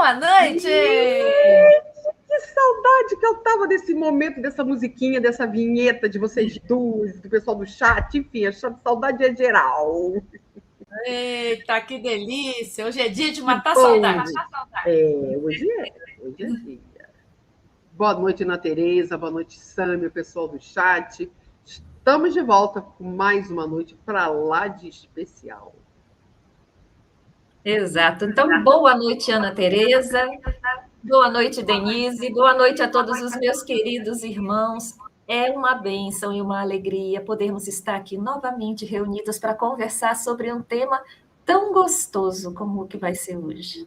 Boa noite! Que saudade que eu tava desse momento, dessa musiquinha, dessa vinheta de vocês duas, do pessoal do chat, enfim, a saudade é geral. Eita, que delícia! Hoje é dia de Que matar bom! saudade. Hoje é dia. Boa noite, Ana Tereza, boa noite, Sâmia, pessoal do chat. Estamos de volta com mais uma noite para lá de especial. Exato. Então, boa noite, Ana Tereza. Boa noite, Denise. Boa noite a todos os meus queridos irmãos. É uma bênção e uma alegria podermos estar aqui novamente reunidos para conversar sobre um tema tão gostoso como o que vai ser hoje.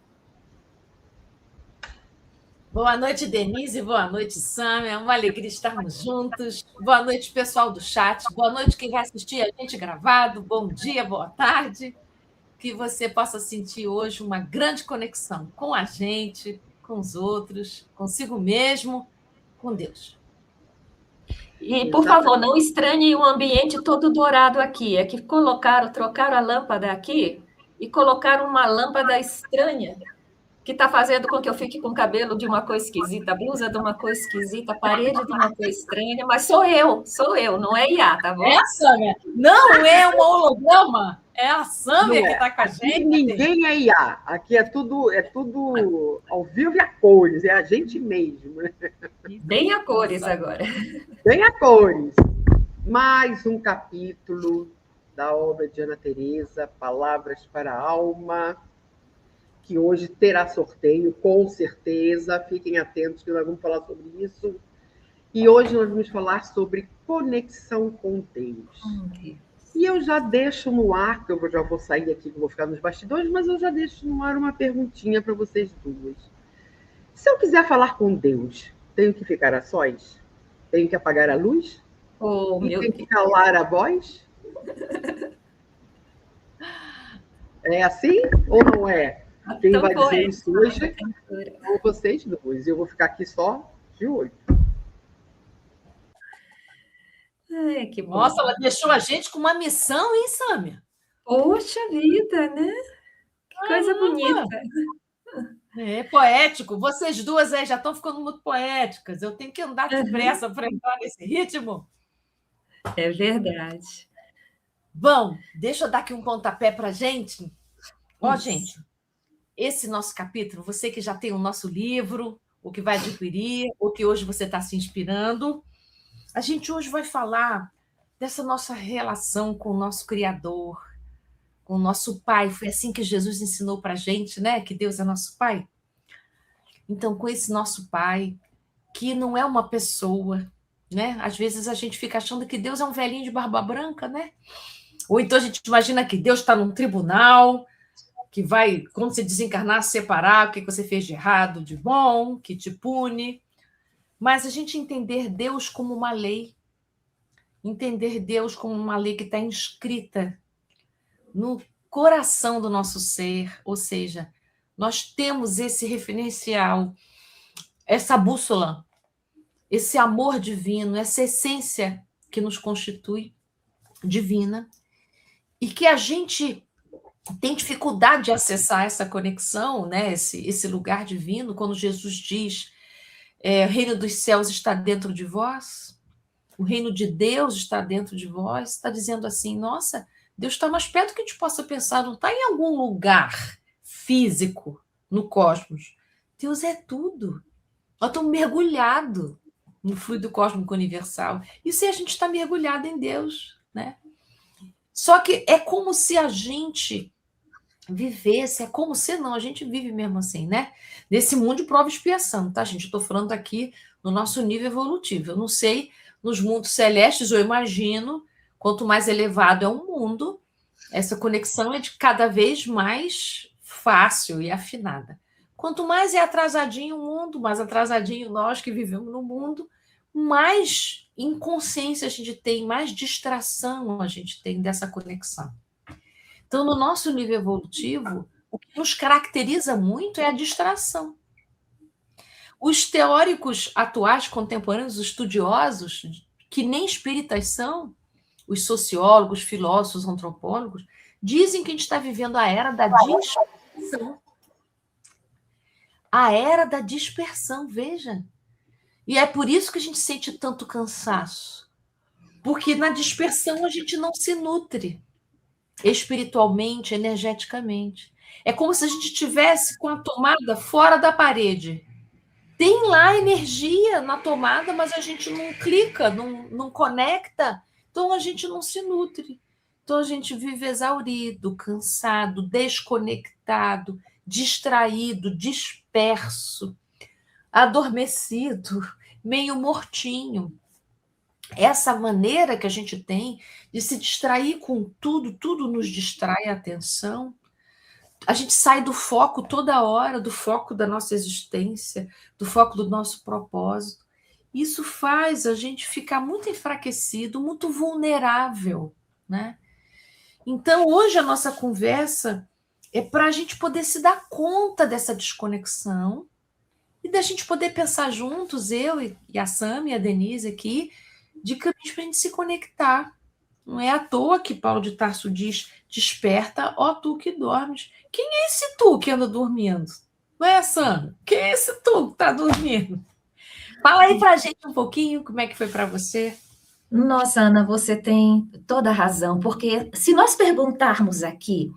Boa noite, Denise. Boa noite, Sam. É uma alegria estarmos juntos. Boa noite, pessoal do chat. Boa noite, quem vai assistir a gente gravado. Bom dia, boa tarde. Que você possa sentir hoje uma grande conexão com a gente, com os outros, consigo mesmo, com Deus. E, por favor, não estranhe o ambiente todo dourado aqui. É que trocaram a lâmpada aqui e colocaram uma lâmpada estranha, que está fazendo com que eu fique com o cabelo de uma cor esquisita, a blusa de uma cor esquisita, a parede de uma cor estranha, mas sou eu, não é IA, tá bom? É a Sâmia, não é um holograma, é a Sâmia que está com a gente. Aqui ninguém é IA, aqui é tudo ao vivo e a cores, é a gente mesmo. Bem a cores agora. Bem a cores. Mais um capítulo da obra de Ana Tereza, Palavras para a Alma, que hoje terá sorteio, com certeza. Fiquem atentos que nós vamos falar sobre isso. E hoje nós vamos falar sobre conexão com Deus. E eu já deixo no ar, que eu já vou sair aqui, que eu vou ficar nos bastidores, mas eu já deixo no ar uma perguntinha para vocês duas. Se eu quiser falar com Deus, tenho que ficar a sós? Tenho que apagar a luz? E tenho que calar a voz? É assim ou não é? Quem vai dizer isso hoje são vocês dois. Eu vou ficar aqui só de olho. Ai, que bom. Nossa, ela deixou a gente com uma missão, hein, Sâmia? Poxa vida, né? Que coisa bonita. É poético. Vocês duas aí já estão ficando muito poéticas. Eu tenho que andar depressa para entrar nesse ritmo. É verdade. Bom, deixa eu dar aqui um pontapé para a gente. Ó, gente, esse nosso capítulo, você que já tem o nosso livro, o que vai adquirir, o que hoje você está se inspirando, a gente hoje vai falar dessa nossa relação com o nosso Criador, com o nosso Pai. Foi assim que Jesus ensinou para a gente, né? Que Deus é nosso Pai. Então, com esse nosso Pai, que não é uma pessoa, né? Às vezes a gente fica achando que Deus é um velhinho de barba branca, né? Ou então a gente imagina que Deus está num tribunal, que vai, quando você desencarnar, separar o que você fez de errado, de bom, que te pune. Mas a gente entender Deus como uma lei, entender Deus como uma lei que está inscrita no coração do nosso ser, ou seja, nós temos esse referencial, essa bússola, esse amor divino, essa essência que nos constitui divina, e que a gente tem dificuldade de acessar essa conexão, né? esse lugar divino, quando Jesus diz: o reino dos céus está dentro de vós, o reino de Deus está dentro de vós, está dizendo assim, nossa, Deus está mais perto do que a gente possa pensar, não está em algum lugar físico no cosmos. Deus é tudo. Nós estamos mergulhados no fluido cósmico universal. Isso é, a gente está mergulhado em Deus, né? Só que é como se a gente vivesse, é como se não, a gente vive mesmo assim, né? Nesse mundo de prova e expiação, tá, gente? Estou falando aqui no nosso nível evolutivo. Eu não sei, nos mundos celestes, eu imagino, quanto mais elevado é o mundo, essa conexão é de cada vez mais fácil e afinada. Quanto mais é atrasadinho o mundo, mais atrasadinho nós que vivemos no mundo, mais inconsciência a gente tem, mais distração a gente tem dessa conexão. Então, no nosso nível evolutivo, o que nos caracteriza muito é a distração. Os teóricos atuais, contemporâneos, os estudiosos, que nem espíritas são, os sociólogos, filósofos, antropólogos, dizem que a gente está vivendo a era da distração. a era da dispersão, veja. E é por isso que a gente sente tanto cansaço. Porque na dispersão a gente não se nutre espiritualmente, energeticamente. É como se a gente estivesse com a tomada fora da parede. Tem lá energia na tomada, mas a gente não clica, não conecta, então a gente não se nutre. Então a gente vive exaurido, cansado, desconectado, distraído, disperso, adormecido, meio mortinho. Essa maneira que a gente tem de se distrair com tudo, tudo nos distrai a atenção. A gente sai do foco toda hora, do foco da nossa existência, do foco do nosso propósito. Isso faz a gente ficar muito enfraquecido, muito vulnerável, né? Então, hoje a nossa conversa é para a gente poder se dar conta dessa desconexão e da gente poder pensar juntos, eu e a Sam e a Denise aqui, de caminhos para a gente se conectar. Não é à toa que Paulo de Tarso diz: desperta, ó tu que dormes. Quem é esse tu que anda dormindo? Não é, Sam? Quem é esse tu que está dormindo? Fala aí para a gente um pouquinho como é que foi para você. Nossa, Ana, você tem toda a razão, porque se nós perguntarmos aqui,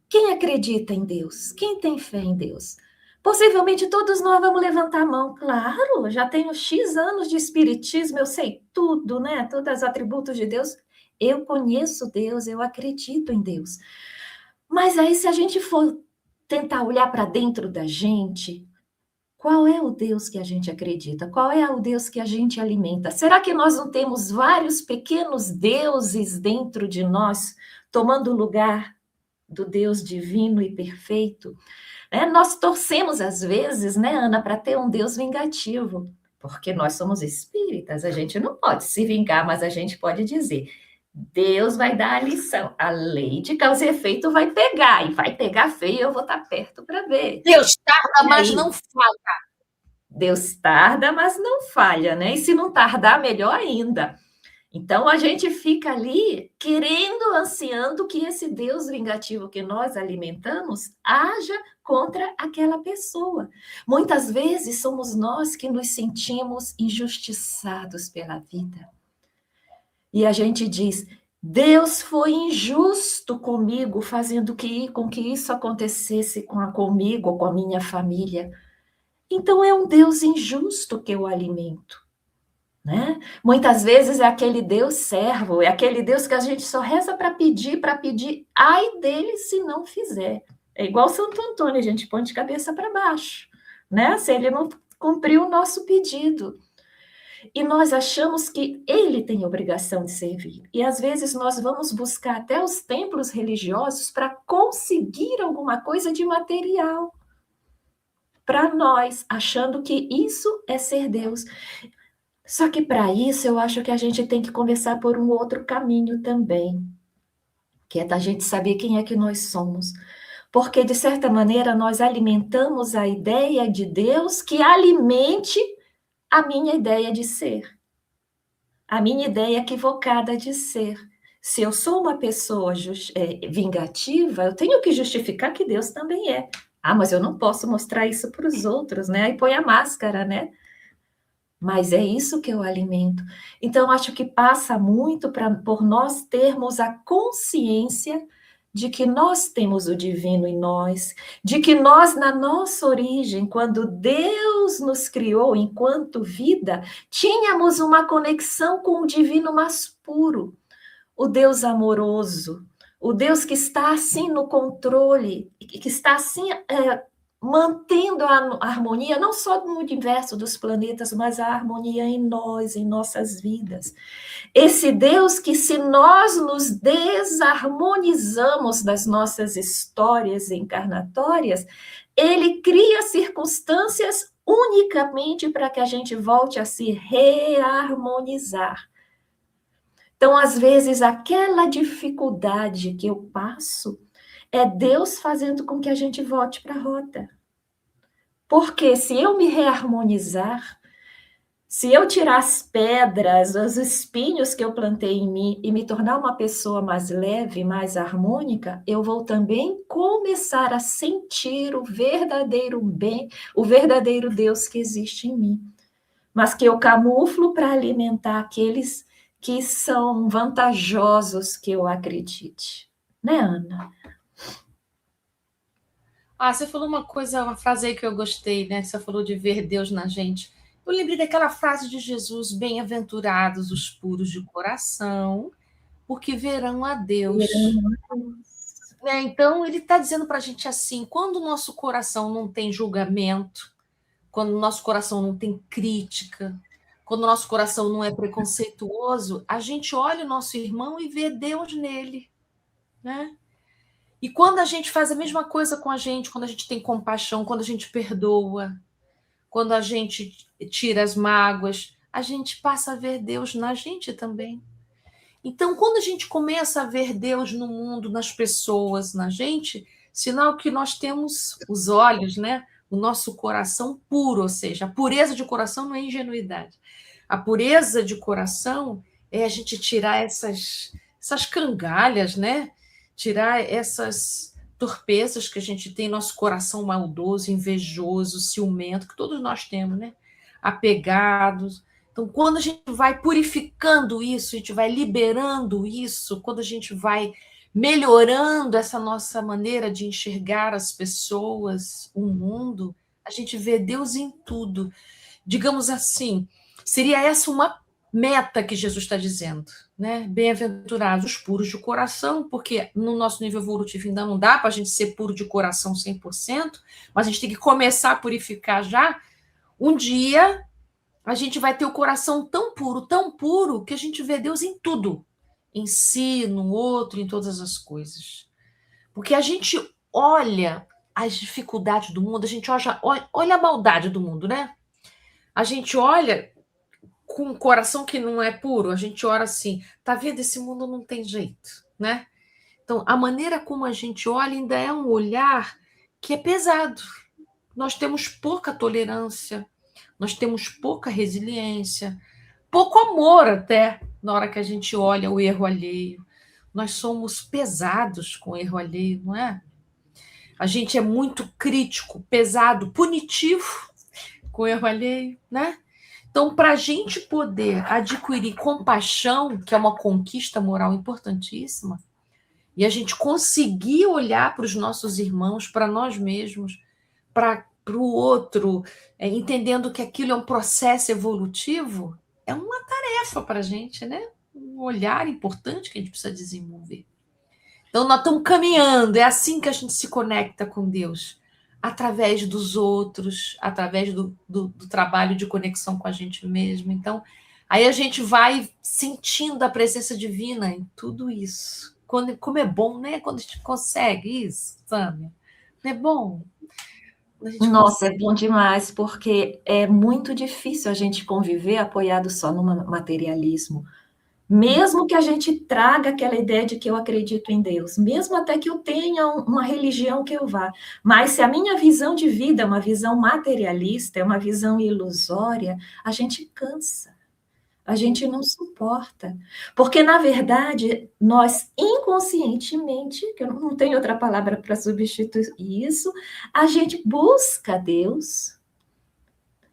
quem acredita em Deus? Quem tem fé em Deus? Possivelmente todos nós vamos levantar a mão. Claro, já tenho X anos de espiritismo, eu sei tudo, né? Todos os atributos de Deus. Eu conheço Deus, eu acredito em Deus. Mas aí, se a gente for tentar olhar para dentro da gente, qual é o Deus que a gente acredita? Qual é o Deus que a gente alimenta? Será que nós não temos vários pequenos deuses dentro de nós, tomando o lugar do Deus divino e perfeito? Nós torcemos, às vezes, né, Ana, para ter um Deus vingativo, porque nós somos espíritas, a gente não pode se vingar, mas a gente pode dizer: Deus vai dar a lição, a lei de causa e efeito vai pegar, e vai pegar feio, eu vou estar perto para ver. Deus tarda, mas não falha. Deus tarda, mas não falha, né? E se não tardar, melhor ainda. Então, a gente fica ali querendo, ansiando que esse Deus vingativo que nós alimentamos haja contra aquela pessoa. Muitas vezes somos nós que nos sentimos injustiçados pela vida. E a gente diz: Deus foi injusto comigo, fazendo com que isso acontecesse comigo, com a minha família. Então é um Deus injusto que eu alimento. Né? Muitas vezes é aquele Deus servo, é aquele Deus que a gente só reza para pedir, ai dele se não fizer. É igual Santo Antônio, a gente põe de cabeça para baixo, né? Se ele não cumpriu o nosso pedido. E nós achamos que ele tem obrigação de servir. E às vezes nós vamos buscar até os templos religiosos para conseguir alguma coisa de material para nós, achando que isso é ser Deus. Só que para isso eu acho que a gente tem que começar por um outro caminho também, que é da gente saber quem é que nós somos. Porque, de certa maneira, nós alimentamos a ideia de Deus que alimente a minha ideia de ser, a minha ideia equivocada de ser. Se eu sou uma pessoa vingativa, eu tenho que justificar que Deus também é. Ah, mas eu não posso mostrar isso para os outros, né? Aí põe a máscara, né? Mas é isso que eu alimento. Então, acho que passa muito por nós termos a consciência de que nós temos o divino em nós, de que nós, na nossa origem, quando Deus nos criou enquanto vida, tínhamos uma conexão com o divino mais puro, o Deus amoroso, o Deus que está assim no controle, que está assim mantendo a harmonia, não só no universo dos planetas, mas a harmonia em nós, em nossas vidas. Esse Deus que, se nós nos desarmonizamos das nossas histórias encarnatórias, ele cria circunstâncias unicamente para que a gente volte a se reharmonizar. Então, às vezes, aquela dificuldade que eu passo é Deus fazendo com que a gente volte para a rota. Porque se eu me reharmonizar, Se eu tirar as pedras, os espinhos que eu plantei em mim e me tornar uma pessoa mais leve, mais harmônica, eu vou também começar a sentir o verdadeiro bem, o verdadeiro Deus que existe em mim. Mas que eu camuflo para alimentar aqueles que são vantajosos que eu acredite. Né, Ana? Você falou uma coisa, uma frase aí que eu gostei, né? Você falou de ver Deus na gente. Eu lembrei daquela frase de Jesus: bem-aventurados os puros de coração, porque verão a Deus. Né? Então, ele está dizendo para a gente assim: quando o nosso coração não tem julgamento, quando o nosso coração não tem crítica, quando o nosso coração não é preconceituoso, a gente olha o nosso irmão e vê Deus nele, né? E quando a gente faz a mesma coisa com a gente, quando a gente tem compaixão, quando a gente perdoa, quando a gente tira as mágoas, a gente passa a ver Deus na gente também. Então, quando a gente começa a ver Deus no mundo, nas pessoas, na gente, sinal que nós temos os olhos, né? O nosso coração puro, ou seja, a pureza de coração não é ingenuidade. A pureza de coração é a gente tirar essas cangalhas, né? Tirar essas torpezas que a gente tem, nosso coração maldoso, invejoso, ciumento, que todos nós temos, né? Apegados. Então, quando a gente vai purificando isso, a gente vai liberando isso, quando a gente vai melhorando essa nossa maneira de enxergar as pessoas, o mundo, a gente vê Deus em tudo. Digamos assim, seria essa uma meta que Jesus está dizendo, né? Bem-aventurados os puros de coração, porque no nosso nível evolutivo ainda não dá para a gente ser puro de coração 100%, mas a gente tem que começar a purificar já. Um dia a gente vai ter o coração tão puro, que a gente vê Deus em tudo, em si, no outro, em todas as coisas. Porque a gente olha as dificuldades do mundo, a gente olha a maldade do mundo, né? A gente olha com um coração que não é puro, a gente ora assim, tá vendo? Esse mundo não tem jeito, né? Então, a maneira como a gente olha ainda é um olhar que é pesado. Nós temos pouca tolerância, nós temos pouca resiliência, pouco amor até na hora que a gente olha o erro alheio. Nós somos pesados com o erro alheio, não é? A gente é muito crítico, pesado, punitivo com o erro alheio, né? Então, para a gente poder adquirir compaixão, que é uma conquista moral importantíssima, e a gente conseguir olhar para os nossos irmãos, para nós mesmos, para o outro, entendendo que aquilo é um processo evolutivo, é uma tarefa para a gente, né? Um olhar importante que a gente precisa desenvolver. Então, nós estamos caminhando, é assim que a gente se conecta com Deus, através dos outros, através do trabalho de conexão com a gente mesmo. Então, aí a gente vai sentindo a presença divina em tudo isso. Como é bom, né? Quando a gente consegue isso, Sâmia. Não é bom? Nossa, é bom demais, porque é muito difícil a gente conviver apoiado só no materialismo. Mesmo que a gente traga aquela ideia de que eu acredito em Deus, mesmo até que eu tenha uma religião que eu vá, mas se a minha visão de vida é uma visão materialista, é uma visão ilusória, a gente cansa, a gente não suporta, porque na verdade nós inconscientemente, que eu não tenho outra palavra para substituir isso, a gente busca Deus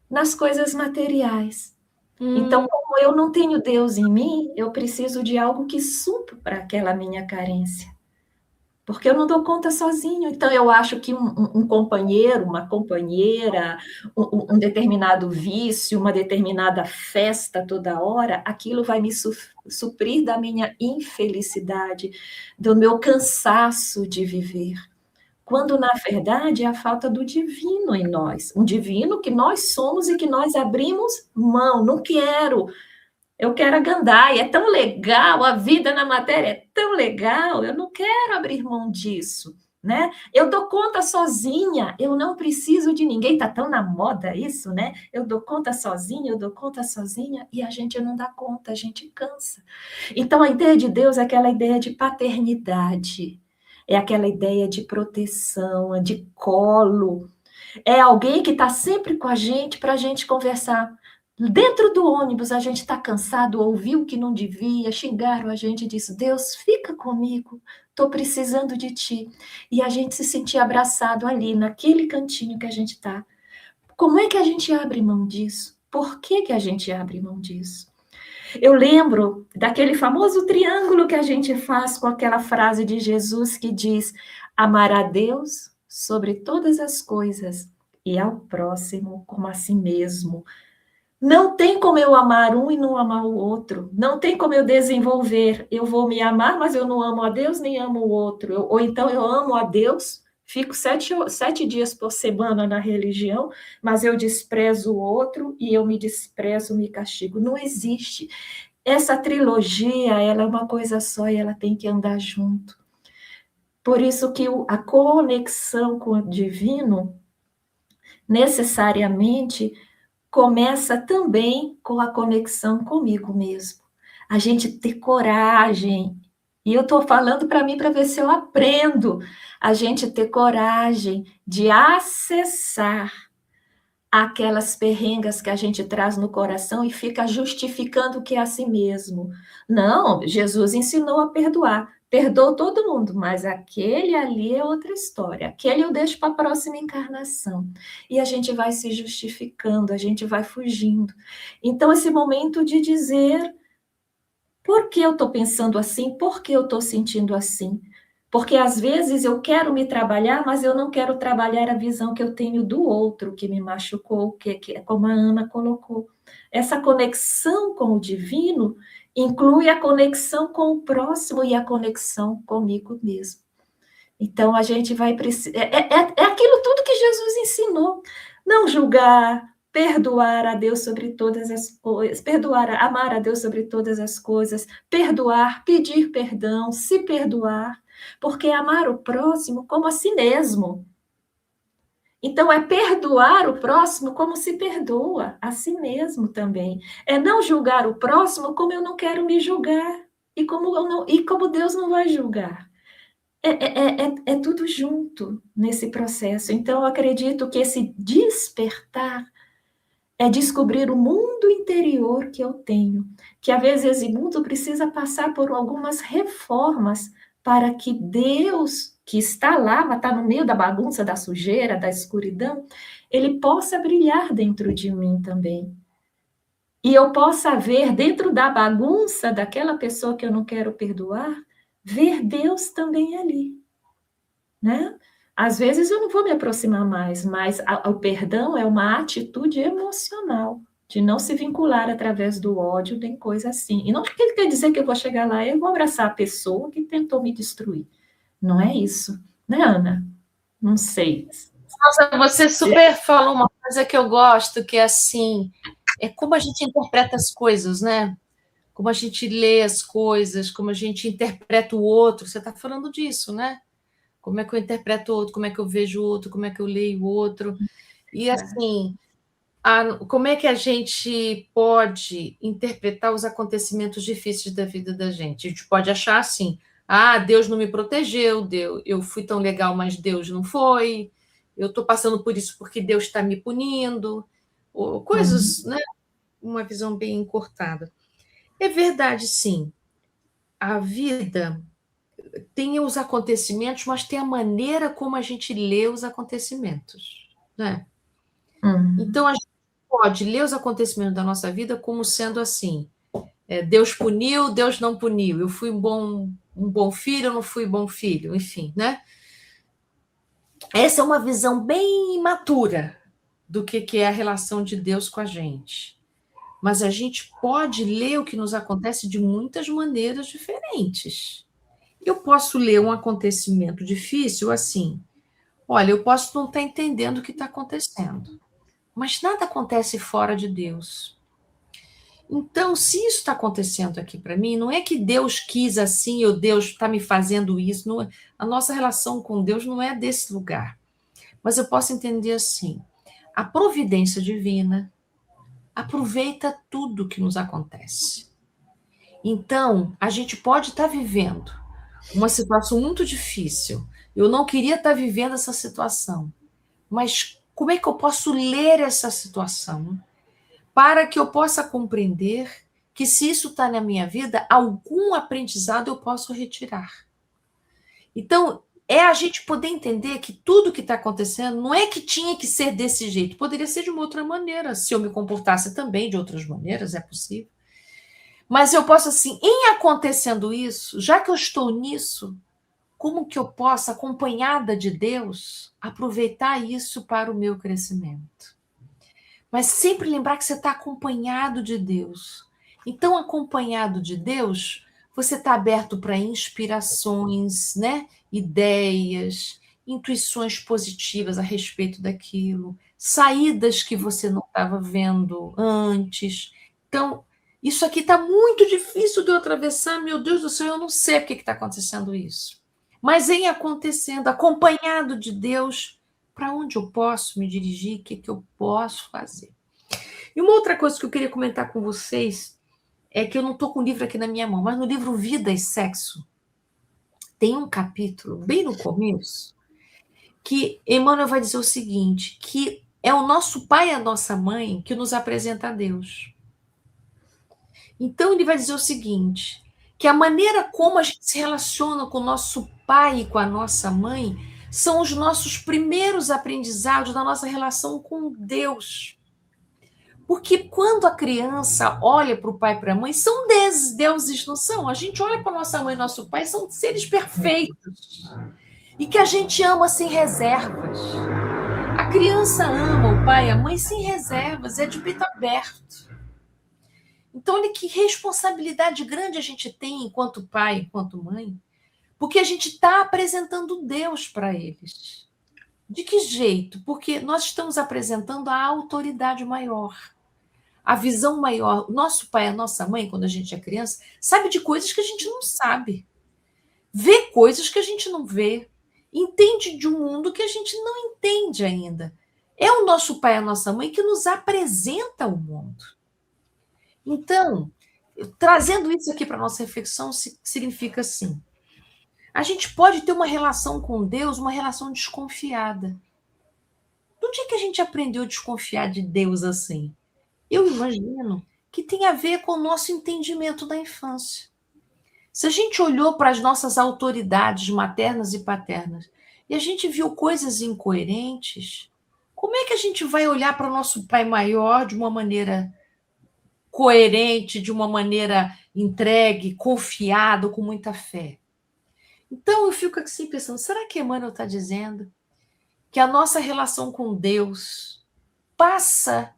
nas coisas materiais. Então, como eu não tenho Deus em mim, eu preciso de algo que supra aquela minha carência. Porque eu não dou conta sozinho. Então, eu acho que um companheiro, uma companheira, um determinado vício, uma determinada festa toda hora, aquilo vai me suprir da minha infelicidade, do meu cansaço de viver. Quando, na verdade, é a falta do divino em nós. Um divino que nós somos e que nós abrimos mão. Não quero. Eu quero a gandaia. É tão legal, a vida na matéria é tão legal. Eu não quero abrir mão disso, né? Eu dou conta sozinha. Eu não preciso de ninguém. Está tão na moda isso, né? Eu dou conta sozinha, eu dou conta sozinha. E a gente não dá conta, a gente cansa. Então, a ideia de Deus é aquela ideia de paternidade. É aquela ideia de proteção, de colo. É alguém que está sempre com a gente para a gente conversar. Dentro do ônibus, a gente está cansado, ouviu o que não devia, xingaram a gente e disse, Deus, fica comigo, estou precisando de ti. E a gente se sentia abraçado ali, naquele cantinho que a gente está. Como é que a gente abre mão disso? Por que que a gente abre mão disso? Eu lembro daquele famoso triângulo que a gente faz com aquela frase de Jesus que diz, amar a Deus sobre todas as coisas e ao próximo como a si mesmo. Não tem como eu amar um e não amar o outro. Não tem como eu desenvolver. Eu vou me amar, mas eu não amo a Deus nem amo o outro. Ou então eu amo a Deus, fico 7 dias por semana na religião, mas eu desprezo o outro e eu me desprezo, me castigo. Não existe. Essa trilogia, ela é uma coisa só e ela tem que andar junto. Por isso que a conexão com o divino, necessariamente, começa também com a conexão comigo mesmo. A gente ter coragem, e eu estou falando para mim para ver se eu aprendo, a gente ter coragem de acessar aquelas perrengas que a gente traz no coração e fica justificando que é a si mesmo. Não, Jesus ensinou a perdoar. Perdoou todo mundo, mas aquele ali é outra história. Aquele eu deixo para a próxima encarnação. E a gente vai se justificando, a gente vai fugindo. Então, esse momento de dizer por que eu estou pensando assim, por que eu estou sentindo assim. Porque às vezes eu quero me trabalhar, mas eu não quero trabalhar a visão que eu tenho do outro, que me machucou, que é como a Ana colocou. Essa conexão com o divino inclui a conexão com o próximo e a conexão comigo mesmo. Então, a gente vai precisar... É aquilo tudo que Jesus ensinou. Não julgar, perdoar a Deus sobre todas as coisas, amar a Deus sobre todas as coisas, perdoar, pedir perdão, se perdoar, porque é amar o próximo como a si mesmo. Então, é perdoar o próximo como se perdoa a si mesmo também. É não julgar o próximo como eu não quero me julgar e como Deus não vai julgar. É tudo junto nesse processo. Então, eu acredito que esse despertar é descobrir o mundo interior que eu tenho, que às vezes esse mundo precisa passar por algumas reformas para que Deus, que está lá, mas está no meio da bagunça, da sujeira, da escuridão, ele possa brilhar dentro de mim também. E eu possa ver dentro da bagunça daquela pessoa que eu não quero perdoar, ver Deus também ali, né? Às vezes eu não vou me aproximar mais, mas o perdão é uma atitude emocional, de não se vincular através do ódio, nem coisa assim. E não quer dizer que eu vou chegar lá e eu vou abraçar a pessoa que tentou me destruir. Não é isso, né, Ana? Não sei. Nossa, você super falou uma coisa que eu gosto, que é assim, é como a gente interpreta as coisas, né? Como a gente lê as coisas, como a gente interpreta o outro. Você está falando disso, né? Como é que eu interpreto o outro, como é que eu vejo o outro, como é que eu leio o outro. E, assim, como é que a gente pode interpretar os acontecimentos difíceis da vida da gente? A gente pode achar assim, Deus não me protegeu, eu fui tão legal, mas Deus não foi, eu estou passando por isso porque Deus está me punindo, ou coisas, né? Uma visão bem encurtada. É verdade, sim. A vida tem os acontecimentos, mas tem a maneira como a gente lê os acontecimentos, né? Então, a gente pode ler os acontecimentos da nossa vida como sendo assim, Deus puniu, Deus não puniu, eu fui um bom filho, eu não fui bom filho, enfim, né? Essa é uma visão bem imatura do que é a relação de Deus com a gente. Mas a gente pode ler o que nos acontece de muitas maneiras diferentes. Eu posso ler um acontecimento difícil assim, olha, eu posso não estar entendendo o que está acontecendo, mas nada acontece fora de Deus. Então, se isso está acontecendo aqui para mim, não é que Deus quis assim, ou Deus está me fazendo isso, não, a nossa relação com Deus não é desse lugar. Mas eu posso entender assim, a providência divina aproveita tudo que nos acontece. Então, a gente pode estar vivendo uma situação muito difícil. Eu não queria estar vivendo essa situação. Mas como é que eu posso ler essa situação para que eu possa compreender que se isso está na minha vida, algum aprendizado eu posso retirar. Então, é a gente poder entender que tudo que está acontecendo não é que tinha que ser desse jeito, poderia ser de uma outra maneira, se eu me comportasse também de outras maneiras, é possível. Mas eu posso, assim, em acontecendo isso, já que eu estou nisso, como que eu posso, acompanhada de Deus, aproveitar isso para o meu crescimento? Mas sempre lembrar que você está acompanhado de Deus. Então, acompanhado de Deus, você está aberto para inspirações, né? Ideias, intuições positivas a respeito daquilo, saídas que você não estava vendo antes. Então, isso aqui está muito difícil de eu atravessar, meu Deus do céu, eu não sei por que está acontecendo isso. Mas em acontecendo, acompanhado de Deus, para onde eu posso me dirigir, o que eu posso fazer. E uma outra coisa que eu queria comentar com vocês é que eu não estou com o livro aqui na minha mão, mas no livro Vida e Sexo, tem um capítulo, bem no começo, que Emmanuel vai dizer o seguinte, que é o nosso pai e a nossa mãe que nos apresenta a Deus. Então ele vai dizer o seguinte, que a maneira como a gente se relaciona com o nosso pai e com a nossa mãe são os nossos primeiros aprendizados da nossa relação com Deus. Porque quando a criança olha para o pai e para a mãe, são deuses, não são? A gente olha para nossa mãe e nosso pai, são seres perfeitos. E que a gente ama sem reservas. A criança ama o pai e a mãe sem reservas, é de peito aberto. Então, olha que responsabilidade grande a gente tem enquanto pai, enquanto mãe, porque a gente está apresentando Deus para eles. De que jeito? Porque nós estamos apresentando a autoridade maior, a visão maior. Nosso pai, a nossa mãe, quando a gente é criança, sabe de coisas que a gente não sabe, vê coisas que a gente não vê, entende de um mundo que a gente não entende ainda. É o nosso pai, a nossa mãe, que nos apresenta o mundo. Então, trazendo isso aqui para a nossa reflexão, significa assim, a gente pode ter uma relação com Deus, uma relação desconfiada. Onde é que a gente aprendeu a desconfiar de Deus assim? Eu imagino que tem a ver com o nosso entendimento da infância. Se a gente olhou para as nossas autoridades maternas e paternas e a gente viu coisas incoerentes, como é que a gente vai olhar para o nosso pai maior de uma maneira coerente, de uma maneira entregue, confiado, com muita fé? Então eu fico assim pensando, será que Emmanuel está dizendo que a nossa relação com Deus passa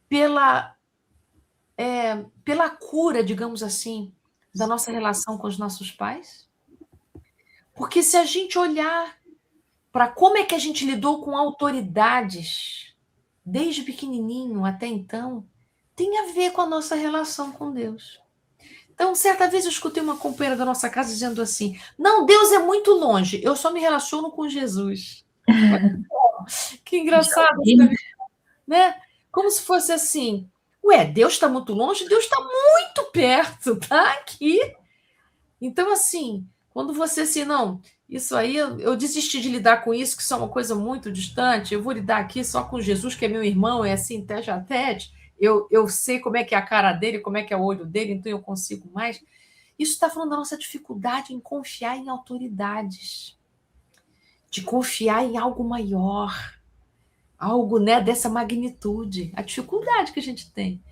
pela cura, digamos assim, da nossa relação com os nossos pais? Porque se a gente olhar para como é que a gente lidou com autoridades, desde pequenininho até então, tem a ver com a nossa relação com Deus. Então, certa vez eu escutei uma companheira da nossa casa dizendo assim, não, Deus é muito longe, eu só me relaciono com Jesus. Que engraçado, né? Como se fosse assim, ué, Deus está muito longe? Deus está muito perto, está aqui. Então, assim, quando você assim, não, isso aí, eu desisti de lidar com isso, que isso é uma coisa muito distante, eu vou lidar aqui só com Jesus, que é meu irmão, é assim, tete a tete, eu sei como é que é a cara dele, como é que é o olho dele, então eu consigo mais. Isso está falando da nossa dificuldade em confiar em autoridades, de confiar em algo maior, algo, né, dessa magnitude, a dificuldade que a gente tem.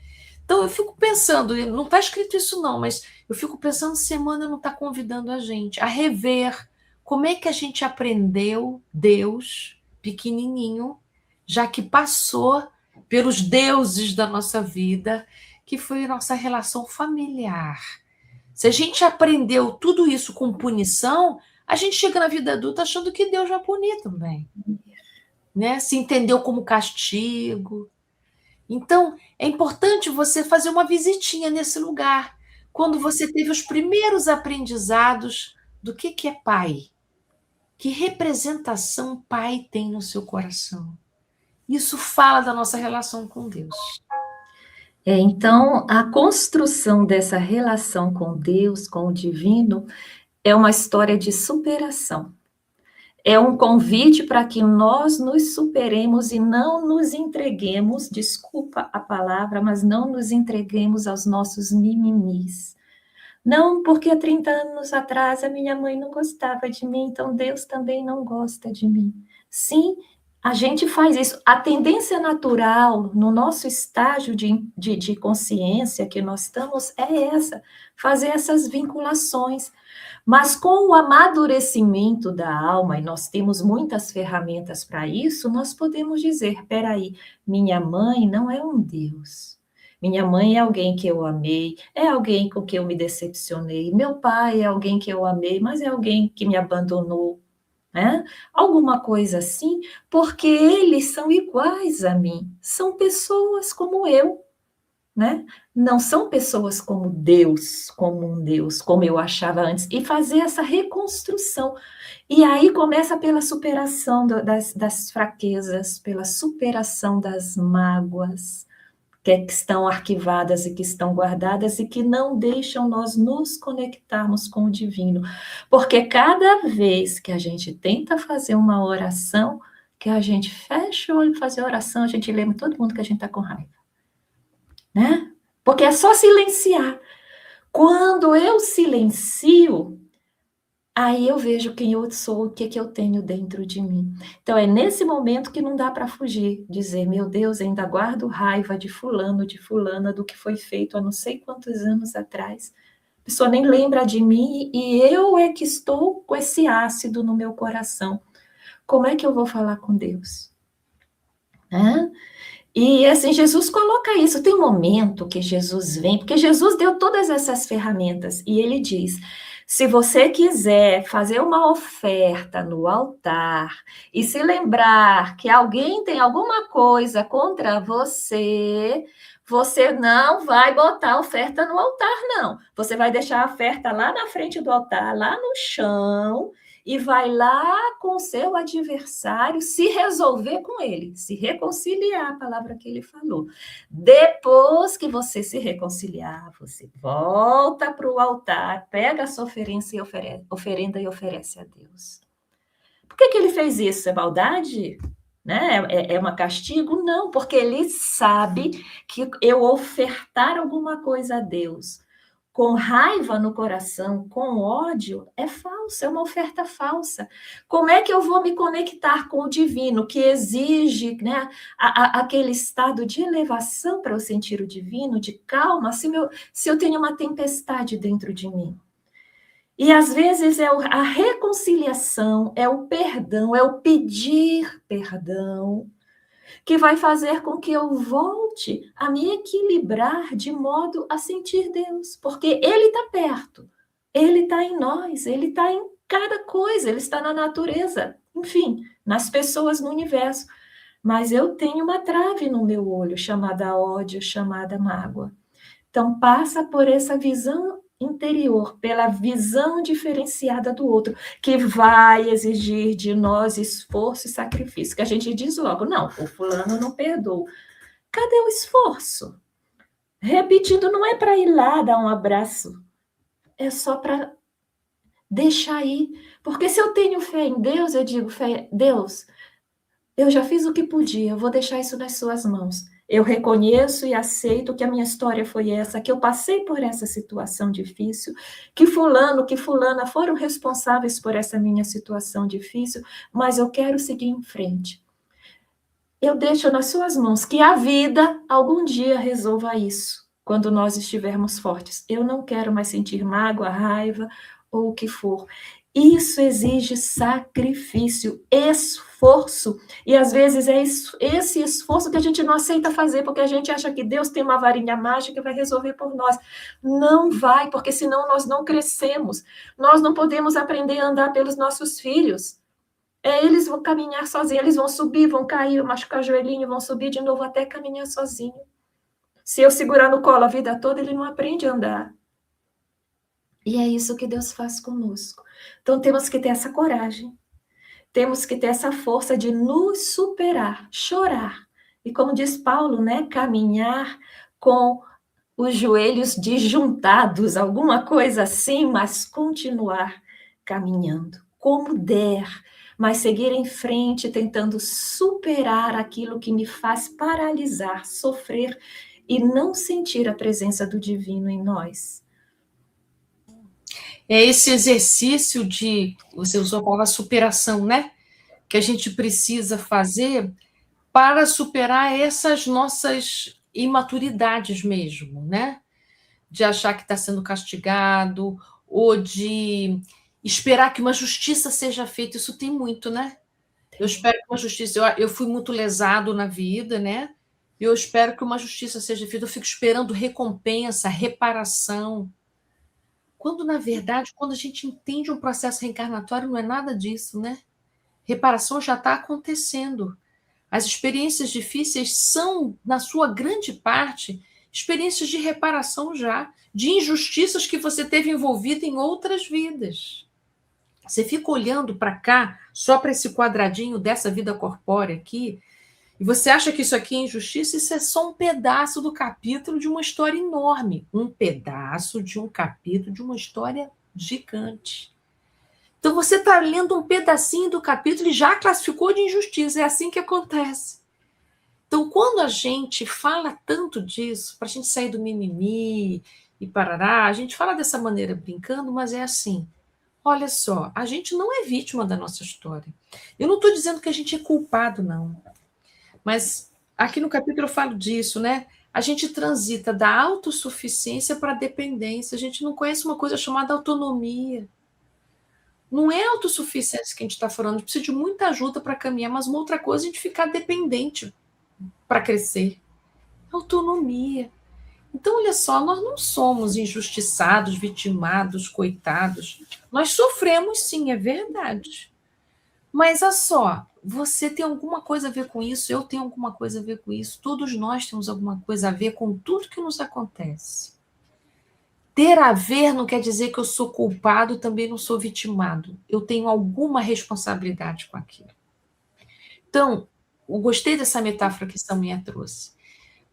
Então, eu fico pensando, não está escrito isso não, mas eu fico pensando se Emmanuel não está convidando a gente a rever como é que a gente aprendeu Deus pequenininho, já que passou pelos deuses da nossa vida, que foi a nossa relação familiar. Se a gente aprendeu tudo isso com punição, a gente chega na vida adulta achando que Deus vai punir também. Né? Se entendeu como castigo. Então, é importante você fazer uma visitinha nesse lugar, quando você teve os primeiros aprendizados do que é pai. Que representação pai tem no seu coração? Isso fala da nossa relação com Deus. Então, a construção dessa relação com Deus, com o divino, é uma história de superação. É um convite para que nós nos superemos e não nos entreguemos, desculpa a palavra, mas não nos entreguemos aos nossos mimimis. Não, porque há 30 anos atrás a minha mãe não gostava de mim, então Deus também não gosta de mim. Sim, a gente faz isso. A tendência natural no nosso estágio de consciência que nós estamos é essa, fazer essas vinculações. Mas com o amadurecimento da alma, e nós temos muitas ferramentas para isso, nós podemos dizer, peraí, minha mãe não é um Deus. Minha mãe é alguém que eu amei, é alguém com quem eu me decepcionei. Meu pai é alguém que eu amei, mas é alguém que me abandonou, né? Alguma coisa assim, porque eles são iguais a mim, são pessoas como eu, né? Não são pessoas como Deus, como um Deus, como eu achava antes, e fazer essa reconstrução. E aí começa pela superação das fraquezas, pela superação das mágoas, que estão arquivadas e que estão guardadas e que não deixam nós nos conectarmos com o divino. Porque cada vez que a gente tenta fazer uma oração, que a gente fecha o olho e fazer a oração, a gente lembra todo mundo que a gente está com raiva. Né? Porque é só silenciar. Quando eu silencio, aí eu vejo quem eu sou, o que eu tenho dentro de mim. Então, é nesse momento que não dá para fugir, dizer, meu Deus, ainda guardo raiva de fulano, de fulana, do que foi feito há não sei quantos anos atrás. A pessoa nem lembra de mim e eu é que estou com esse ácido no meu coração. Como é que eu vou falar com Deus? Né? E assim, Jesus coloca isso. Tem um momento que Jesus vem, porque Jesus deu todas essas ferramentas e ele diz, se você quiser fazer uma oferta no altar e se lembrar que alguém tem alguma coisa contra você, você não vai botar a oferta no altar, não. Você vai deixar a oferta lá na frente do altar, lá no chão, e vai lá com o seu adversário se resolver com ele, se reconciliar, a palavra que ele falou. Depois que você se reconciliar, você volta para o altar, pega a sua oferenda e oferece a Deus. Por que ele fez isso? É maldade? Né? É um castigo? Não, porque ele sabe que eu ofertar alguma coisa a Deus com raiva no coração, com ódio, é falso, é uma oferta falsa. Como é que eu vou me conectar com o divino, que exige, né, aquele estado de elevação para eu sentir o divino, de calma, se eu tenho uma tempestade dentro de mim? E às vezes é a reconciliação, é o perdão, é o pedir perdão, que vai fazer com que eu volte a me equilibrar de modo a sentir Deus, porque Ele está perto, Ele está em nós, Ele está em cada coisa, Ele está na natureza, enfim, nas pessoas, no universo. Mas eu tenho uma trave no meu olho, chamada ódio, chamada mágoa. Então, passa por essa visão interior, pela visão diferenciada do outro, que vai exigir de nós esforço e sacrifício, que a gente diz logo, não, o fulano não perdoa. Cadê o esforço? Repetindo, não é para ir lá dar um abraço, é só para deixar ir. Porque se eu tenho fé em Deus, eu digo, Deus, eu já fiz o que podia, eu vou deixar isso nas suas mãos. Eu reconheço e aceito que a minha história foi essa, que eu passei por essa situação difícil, que fulano, que fulana foram responsáveis por essa minha situação difícil, mas eu quero seguir em frente. Eu deixo nas suas mãos que a vida algum dia resolva isso, quando nós estivermos fortes. Eu não quero mais sentir mágoa, raiva ou o que for. Isso exige sacrifício, esforço. E às vezes é esse esforço que a gente não aceita fazer, porque a gente acha que Deus tem uma varinha mágica e vai resolver por nós. Não vai, porque senão nós não crescemos. Nós não podemos aprender a andar pelos nossos filhos. Eles vão caminhar sozinhos, eles vão subir, vão cair, machucar o joelhinho, vão subir de novo até caminhar sozinho. Se eu segurar no colo a vida toda, ele não aprende a andar. E é isso que Deus faz conosco. Então, temos que ter essa coragem. Temos que ter essa força de nos superar, chorar. E como diz Paulo, né, caminhar com os joelhos disjuntados, alguma coisa assim, mas continuar caminhando, como der, mas seguir em frente, tentando superar aquilo que me faz paralisar, sofrer e não sentir a presença do divino em nós. É esse exercício de, você usou a palavra superação, né? Que a gente precisa fazer para superar essas nossas imaturidades mesmo, né? De achar que está sendo castigado, ou de esperar que uma justiça seja feita. Isso tem muito, né? Eu espero que uma justiça... Eu fui muito lesado na vida, né? E eu espero que uma justiça seja feita. Eu fico esperando recompensa, reparação. Quando, na verdade, quando a gente entende um processo reencarnatório, não é nada disso, né? Reparação já está acontecendo. As experiências difíceis são, na sua grande parte, experiências de reparação já, de injustiças que você teve envolvido em outras vidas. Você fica olhando para cá, só para esse quadradinho dessa vida corpórea aqui, e você acha que isso aqui é injustiça, isso é só um pedaço do capítulo de uma história enorme. Um pedaço de um capítulo de uma história gigante. Então, você está lendo um pedacinho do capítulo e já classificou de injustiça. É assim que acontece. Então, quando a gente fala tanto disso, para a gente sair do mimimi e parará, a gente fala dessa maneira brincando, mas é assim. Olha só, a gente não é vítima da nossa história. Eu não estou dizendo que a gente é culpado, não. Mas aqui no capítulo eu falo disso, né? A gente transita da autossuficiência para a dependência. A gente não conhece uma coisa chamada autonomia. Não é autossuficiência que a gente está falando, a gente precisa de muita ajuda para caminhar, mas uma outra coisa é a gente ficar dependente para crescer. Autonomia. Então, olha só, nós não somos injustiçados, vitimados, coitados. Nós sofremos, sim, é verdade. Mas, olha só, você tem alguma coisa a ver com isso, eu tenho alguma coisa a ver com isso, todos nós temos alguma coisa a ver com tudo que nos acontece. Ter a ver não quer dizer que eu sou culpado, também não sou vitimado. Eu tenho alguma responsabilidade com aquilo. Então, eu gostei dessa metáfora que Samia trouxe.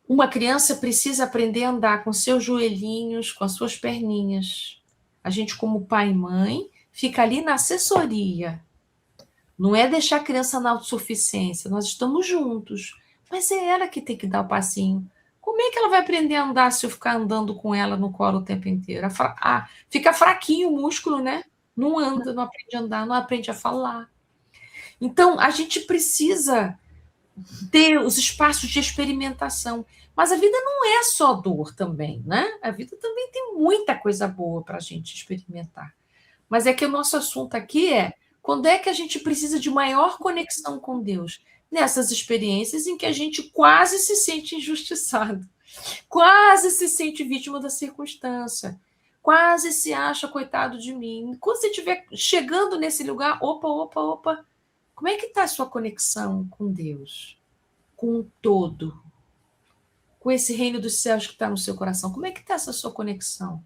Uma criança precisa aprender a andar com seus joelhinhos, com as suas perninhas. A gente, como pai e mãe, fica ali na assessoria. Não é deixar a criança na autossuficiência, nós estamos juntos. Mas é ela que tem que dar o passinho. Como é que ela vai aprender a andar se eu ficar andando com ela no colo o tempo inteiro? Fica fraquinho o músculo, né? Não anda, não aprende a andar, não aprende a falar. Então, a gente precisa ter os espaços de experimentação. Mas a vida não é só dor também, né? A vida também tem muita coisa boa para a gente experimentar. Mas é que o nosso assunto aqui é quando é que a gente precisa de maior conexão com Deus? Nessas experiências em que a gente quase se sente injustiçado, quase se sente vítima da circunstância, quase se acha coitado de mim. Quando você estiver chegando nesse lugar, opa, como é que está a sua conexão com Deus? Com o todo? Com esse reino dos céus que está no seu coração? Como é que está essa sua conexão?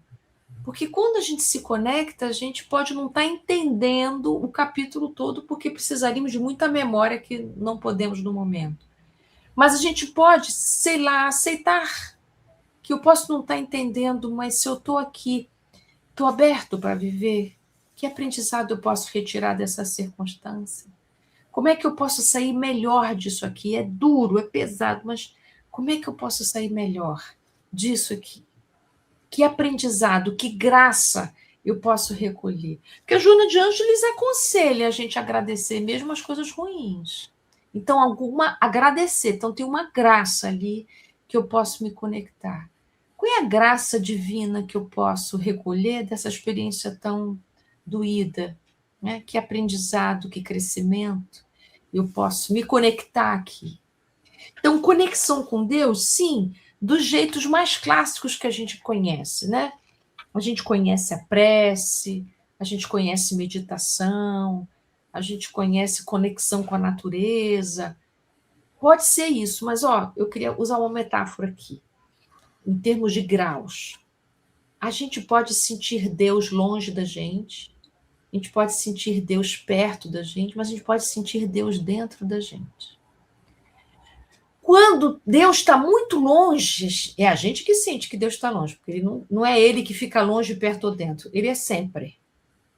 Porque quando a gente se conecta, a gente pode não estar entendendo o capítulo todo, porque precisaríamos de muita memória que não podemos no momento. Mas a gente pode, sei lá, aceitar que eu posso não estar entendendo, mas se eu estou aqui, estou aberto para viver, que aprendizado eu posso retirar dessa circunstância? Como é que eu posso sair melhor disso aqui? É duro, é pesado, mas como é que eu posso sair melhor disso aqui? Que aprendizado, que graça eu posso recolher? Porque a Joana de Ângeles aconselha a gente a agradecer mesmo as coisas ruins. Então, agradecer. Então, tem uma graça ali que eu posso me conectar. Qual é a graça divina que eu posso recolher dessa experiência tão doída? Né? Que aprendizado, que crescimento eu posso me conectar aqui. Então, conexão com Deus, sim, dos jeitos mais clássicos que a gente conhece, né? A gente conhece a prece, a gente conhece meditação, a gente conhece conexão com a natureza. Pode ser isso, mas eu queria usar uma metáfora aqui, em termos de graus. A gente pode sentir Deus longe da gente, a gente pode sentir Deus perto da gente, mas a gente pode sentir Deus dentro da gente. Quando Deus está muito longe, é a gente que sente que Deus está longe, porque não é ele que fica longe, perto ou dentro, ele é sempre.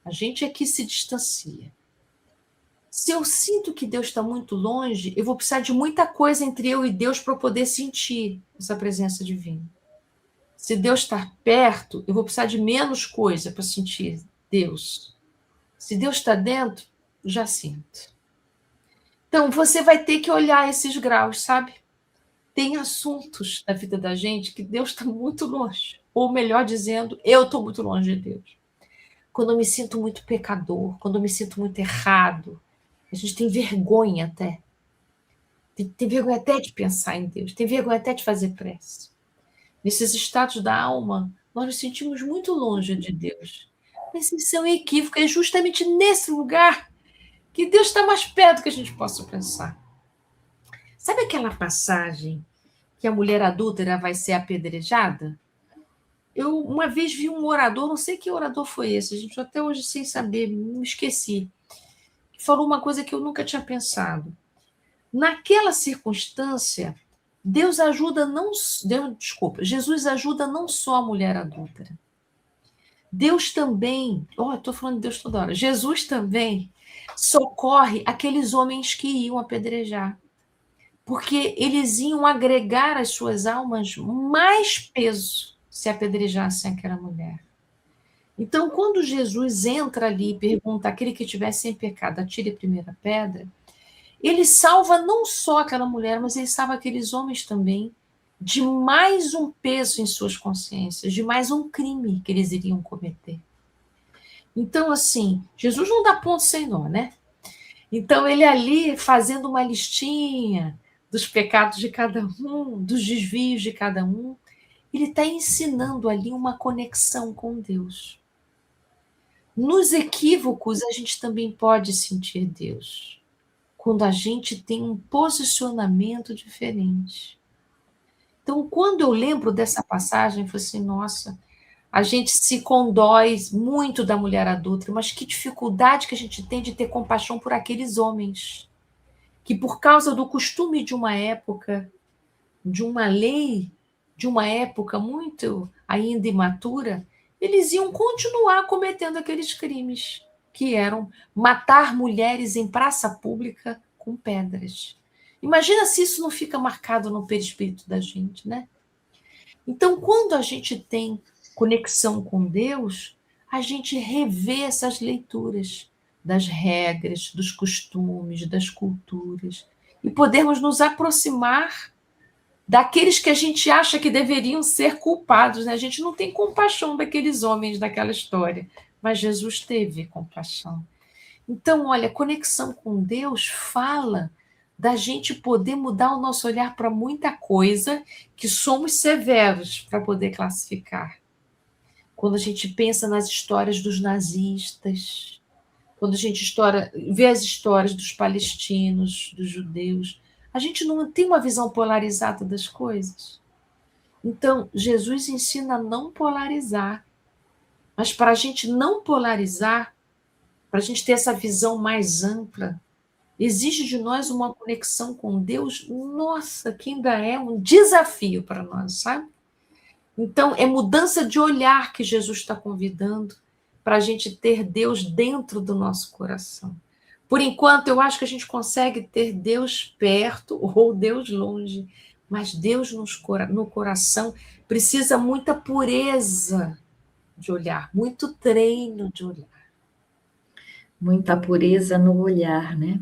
A gente é que se distancia. Se eu sinto que Deus está muito longe, eu vou precisar de muita coisa entre eu e Deus para eu poder sentir essa presença divina. Se Deus está perto, eu vou precisar de menos coisa para sentir Deus. Se Deus está dentro, já sinto. Então, você vai ter que olhar esses graus, sabe? Tem assuntos na vida da gente que Deus está muito longe. Ou melhor dizendo, eu estou muito longe de Deus. Quando eu me sinto muito pecador, quando eu me sinto muito errado, a gente tem vergonha até. Tem vergonha até de pensar em Deus, tem vergonha até de fazer prece. Nesses estados da alma, nós nos sentimos muito longe de Deus. Mas isso é um equívoco, é justamente nesse lugar que Deus está mais perto do que a gente possa pensar. Sabe aquela passagem que a mulher adúltera vai ser apedrejada? Eu uma vez vi um orador, não sei que orador foi esse, a gente até hoje sem saber, me esqueci, que falou uma coisa que eu nunca tinha pensado. Naquela circunstância, Jesus ajuda não só a mulher adúltera. Deus também, estou falando de Deus toda hora, Jesus também socorre aqueles homens que iam apedrejar, porque eles iam agregar às suas almas mais peso se apedrejassem aquela mulher. Então, quando Jesus entra ali e pergunta àquele que estiver sem pecado, atire a primeira pedra, ele salva não só aquela mulher, mas ele salva aqueles homens também de mais um peso em suas consciências, de mais um crime que eles iriam cometer. Então, assim, Jesus não dá ponto sem nó, né? Então, ele ali fazendo uma listinha dos pecados de cada um, dos desvios de cada um, ele está ensinando ali uma conexão com Deus. Nos equívocos, a gente também pode sentir Deus, quando a gente tem um posicionamento diferente. Então, quando eu lembro dessa passagem, eu falo assim, nossa, a gente se condói muito da mulher adúltera, mas que dificuldade que a gente tem de ter compaixão por aqueles homens, que por causa do costume de uma época, de uma lei, de uma época muito ainda imatura, eles iam continuar cometendo aqueles crimes, que eram matar mulheres em praça pública com pedras. Imagina se isso não fica marcado no perispírito da gente, né? Então, quando a gente tem conexão com Deus, a gente revê essas leituras das regras, dos costumes, das culturas, e podemos nos aproximar daqueles que a gente acha que deveriam ser culpados, né? A gente não tem compaixão daqueles homens daquela história, mas Jesus teve compaixão. Então, olha, conexão com Deus fala da gente poder mudar o nosso olhar para muita coisa que somos severos para poder classificar. Quando a gente pensa nas histórias dos nazistas, quando a gente vê as histórias dos palestinos, dos judeus, a gente não tem uma visão polarizada das coisas. Então, Jesus ensina a não polarizar. Mas para a gente não polarizar, para a gente ter essa visão mais ampla, exige de nós uma conexão com Deus, nossa, que ainda é um desafio para nós, sabe? Então, é mudança de olhar que Jesus está convidando para a gente ter Deus dentro do nosso coração. Por enquanto, eu acho que a gente consegue ter Deus perto ou Deus longe, mas Deus no coração precisa muita pureza de olhar, muito treino de olhar. Muita pureza no olhar, né?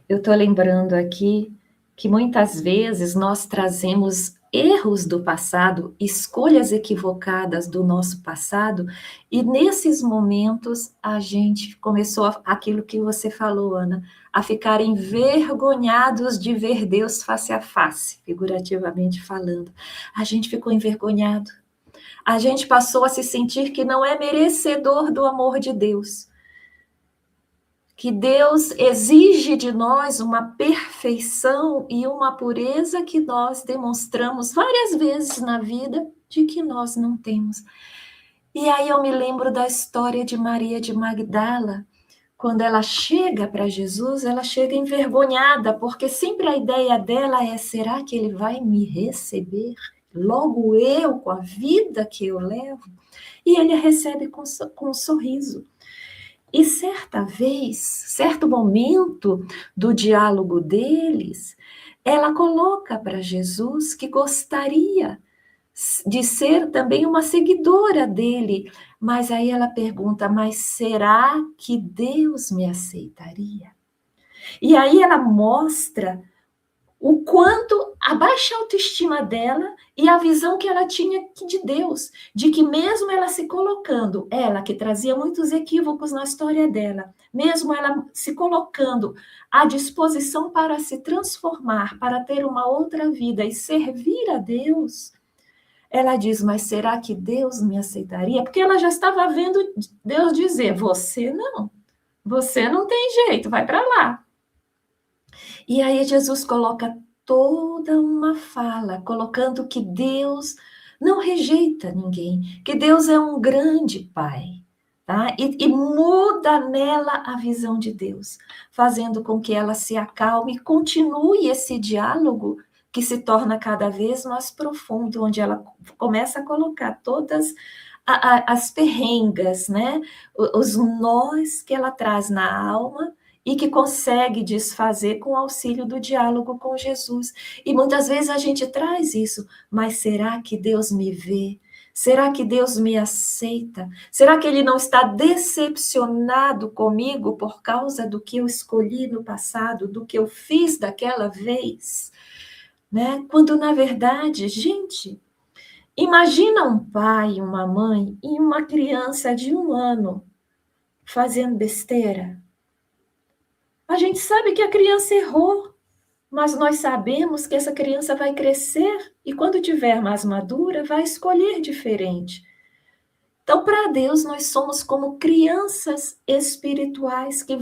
Eu estou lembrando aqui que muitas vezes nós trazemos erros do passado, escolhas equivocadas do nosso passado, e nesses momentos a gente começou aquilo que você falou, Ana, a ficar envergonhados de ver Deus face a face, figurativamente falando. A gente ficou envergonhado. A gente passou a se sentir que não é merecedor do amor de Deus. Que Deus exige de nós uma perfeição e uma pureza que nós demonstramos várias vezes na vida de que nós não temos. E aí eu me lembro da história de Maria de Magdala, quando ela chega para Jesus, ela chega envergonhada, porque sempre a ideia dela é, será que ele vai me receber? Logo eu, com a vida que eu levo? E ele a recebe com um sorriso. E certa vez, certo momento do diálogo deles, ela coloca para Jesus que gostaria de ser também uma seguidora dele. Mas aí ela pergunta: mas será que Deus me aceitaria? E aí ela mostra o quanto a baixa autoestima dela e a visão que ela tinha de Deus, de que mesmo ela se colocando, ela que trazia muitos equívocos na história dela, mesmo ela se colocando à disposição para se transformar, para ter uma outra vida e servir a Deus, ela diz: mas será que Deus me aceitaria? Porque ela já estava vendo Deus dizer: você não tem jeito, vai para lá. E aí Jesus coloca toda uma fala, colocando que Deus não rejeita ninguém, que Deus é um grande Pai, tá? E muda nela a visão de Deus, fazendo com que ela se acalme e continue esse diálogo que se torna cada vez mais profundo, onde ela começa a colocar todas as perrengas, né? Os nós que ela traz na alma, e que consegue desfazer com o auxílio do diálogo com Jesus. E muitas vezes a gente traz isso, mas será que Deus me vê? Será que Deus me aceita? Será que Ele não está decepcionado comigo por causa do que eu escolhi no passado, do que eu fiz daquela vez? Né? Quando, na verdade, gente, imagina um pai, uma mãe e uma criança de 1 ano fazendo besteira. A gente sabe que a criança errou, mas nós sabemos que essa criança vai crescer e, quando tiver mais madura, vai escolher diferente. Então, para Deus, nós somos como crianças espirituais que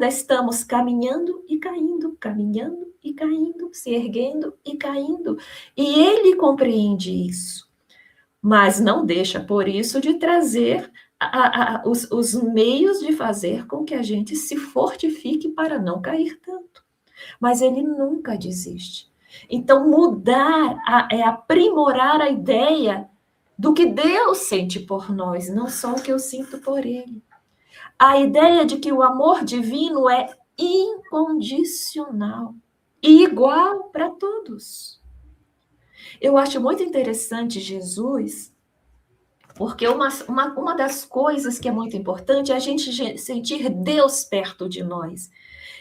estamos caminhando e caindo, se erguendo e caindo. E Ele compreende isso, mas não deixa por isso de trazer os meios de fazer com que a gente se fortifique para não cair tanto. Mas ele nunca desiste. Então, mudar é aprimorar a ideia do que Deus sente por nós, não só o que eu sinto por ele. A ideia de que o amor divino é incondicional e igual para todos. Eu acho muito interessante Jesus, porque uma das coisas que é muito importante é a gente sentir Deus perto de nós.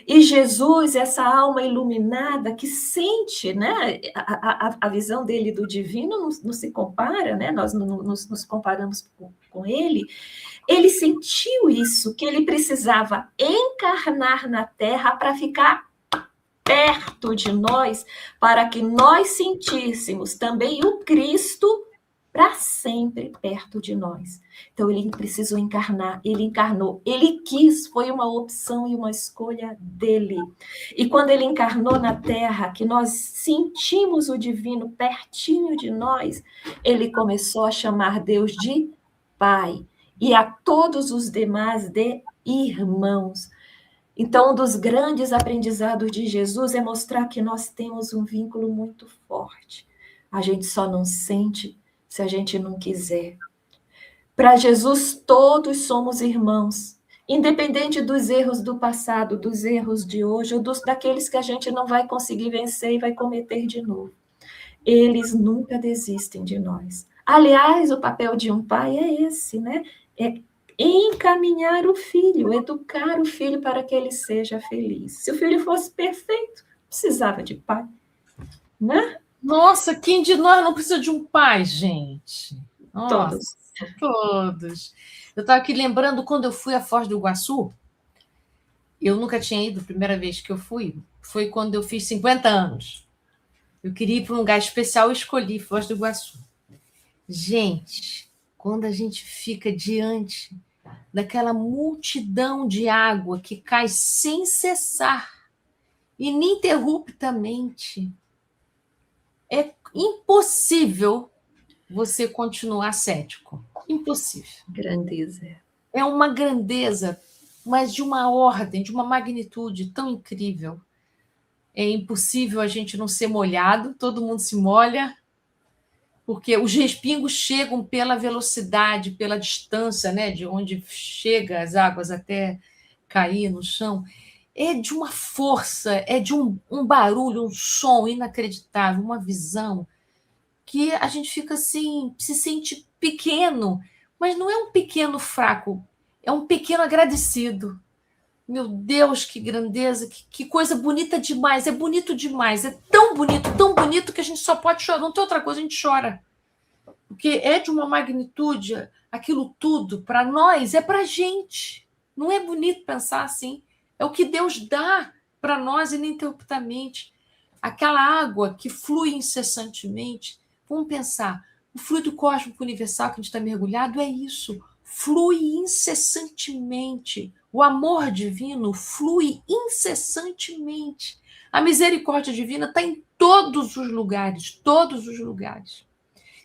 E Jesus, essa alma iluminada que sente, né, a visão dele do divino não se compara, né, nós não nos comparamos com ele. Ele sentiu isso, que ele precisava encarnar na Terra para ficar perto de nós, para que nós sentíssemos também o Cristo para sempre perto de nós. Então, ele precisou encarnar, ele encarnou, ele quis, foi uma opção e uma escolha dele. E quando ele encarnou na Terra, que nós sentimos o divino pertinho de nós, ele começou a chamar Deus de Pai, e a todos os demais de irmãos. Então, um dos grandes aprendizados de Jesus é mostrar que nós temos um vínculo muito forte. A gente só não sente se a gente não quiser. Para Jesus, todos somos irmãos, independente dos erros do passado, dos erros de hoje, ou daqueles que a gente não vai conseguir vencer e vai cometer de novo. Eles nunca desistem de nós. Aliás, o papel de um pai é esse, né? É encaminhar o filho, educar o filho para que ele seja feliz. Se o filho fosse perfeito, precisava de pai, né? Nossa, quem de nós não precisa de um pai, gente? Nossa, todos. Eu estava aqui lembrando quando eu fui à Foz do Iguaçu. Eu nunca tinha ido, a primeira vez que eu fui foi quando eu fiz 50 anos. Eu queria ir para um lugar especial e escolhi Foz do Iguaçu. Gente, quando a gente fica diante daquela multidão de água que cai sem cessar, ininterruptamente, é impossível você continuar cético. Impossível. Grandeza. É uma grandeza, mas de uma ordem, de uma magnitude tão incrível. É impossível a gente não ser molhado, todo mundo se molha, porque os respingos chegam pela velocidade, pela distância, né, de onde chega as águas até cair no chão. É de uma força, é de um barulho, um som inacreditável, uma visão que a gente fica assim, se sente pequeno, mas não é um pequeno fraco, é um pequeno agradecido. Meu Deus, que grandeza, que coisa bonita demais, é bonito demais, é tão bonito que a gente só pode chorar, não tem outra coisa, a gente chora. Porque é de uma magnitude, aquilo tudo, para nós, é para a gente. Não é bonito pensar assim. É o que Deus dá para nós ininterruptamente. Aquela água que flui incessantemente. Vamos pensar, o fluido cósmico universal que a gente está mergulhado é isso. Flui incessantemente. O amor divino flui incessantemente. A misericórdia divina está em todos os lugares, todos os lugares.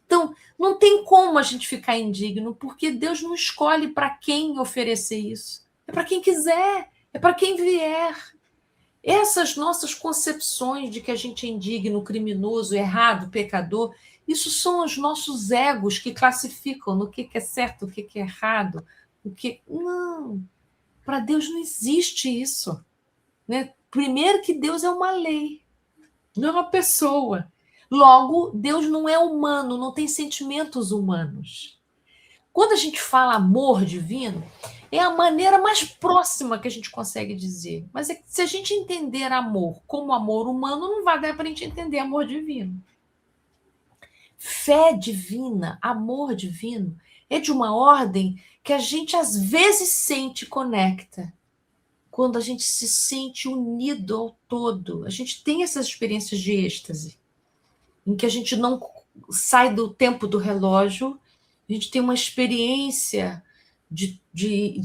Então, não tem como a gente ficar indigno, porque Deus não escolhe para quem oferecer isso. É para quem quiser, é para quem vier. Essas nossas concepções de que a gente é indigno, criminoso, errado, pecador, isso são os nossos egos que classificam no que é certo, o que é errado. Não, para Deus não existe isso. Né? Primeiro que Deus é uma lei, não é uma pessoa. Logo, Deus não é humano, não tem sentimentos humanos. Quando a gente fala amor divino, é a maneira mais próxima que a gente consegue dizer. Mas se a gente entender amor como amor humano, não vai dar para a gente entender amor divino. Fé divina, amor divino, é de uma ordem que a gente às vezes sente e conecta. Quando a gente se sente unido ao todo. A gente tem essas experiências de êxtase, em que a gente não sai do tempo do relógio, a gente tem uma experiência de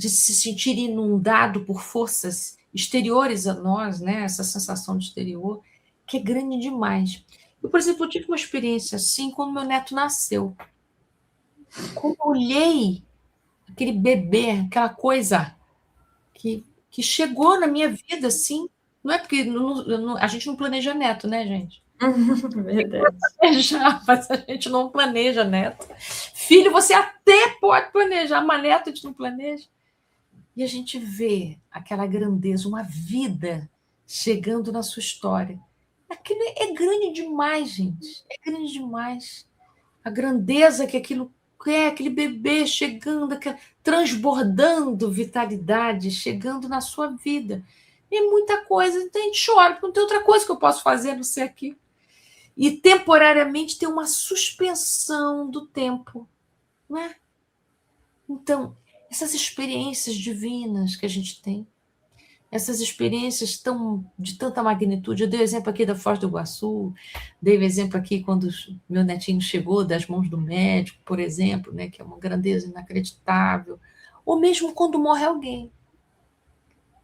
se sentir inundado por forças exteriores a nós, né? Essa sensação de exterior, que é grande demais. Eu, por exemplo, eu tive uma experiência assim quando meu neto nasceu. Quando eu olhei aquele bebê, aquela coisa que chegou na minha vida, assim, não é porque a gente não planeja neto, né, gente? Verdade. Planejar, mas a gente não planeja neto. Filho, você até pode planejar, mas neto a gente não planeja. E a gente vê aquela grandeza, uma vida chegando na sua história. Aquilo é grande demais, gente. É grande demais. A grandeza que aquilo é, aquele bebê chegando, transbordando vitalidade, chegando na sua vida. É muita coisa. Então a gente chora, porque não tem outra coisa que eu posso fazer a não ser aquilo. E temporariamente tem uma suspensão do tempo, não é? Então, essas experiências divinas que a gente tem, essas experiências de tanta magnitude, eu dei o exemplo aqui da Foz do Iguaçu, dei o exemplo aqui quando meu netinho chegou das mãos do médico, por exemplo, né, que é uma grandeza inacreditável, ou mesmo quando morre alguém.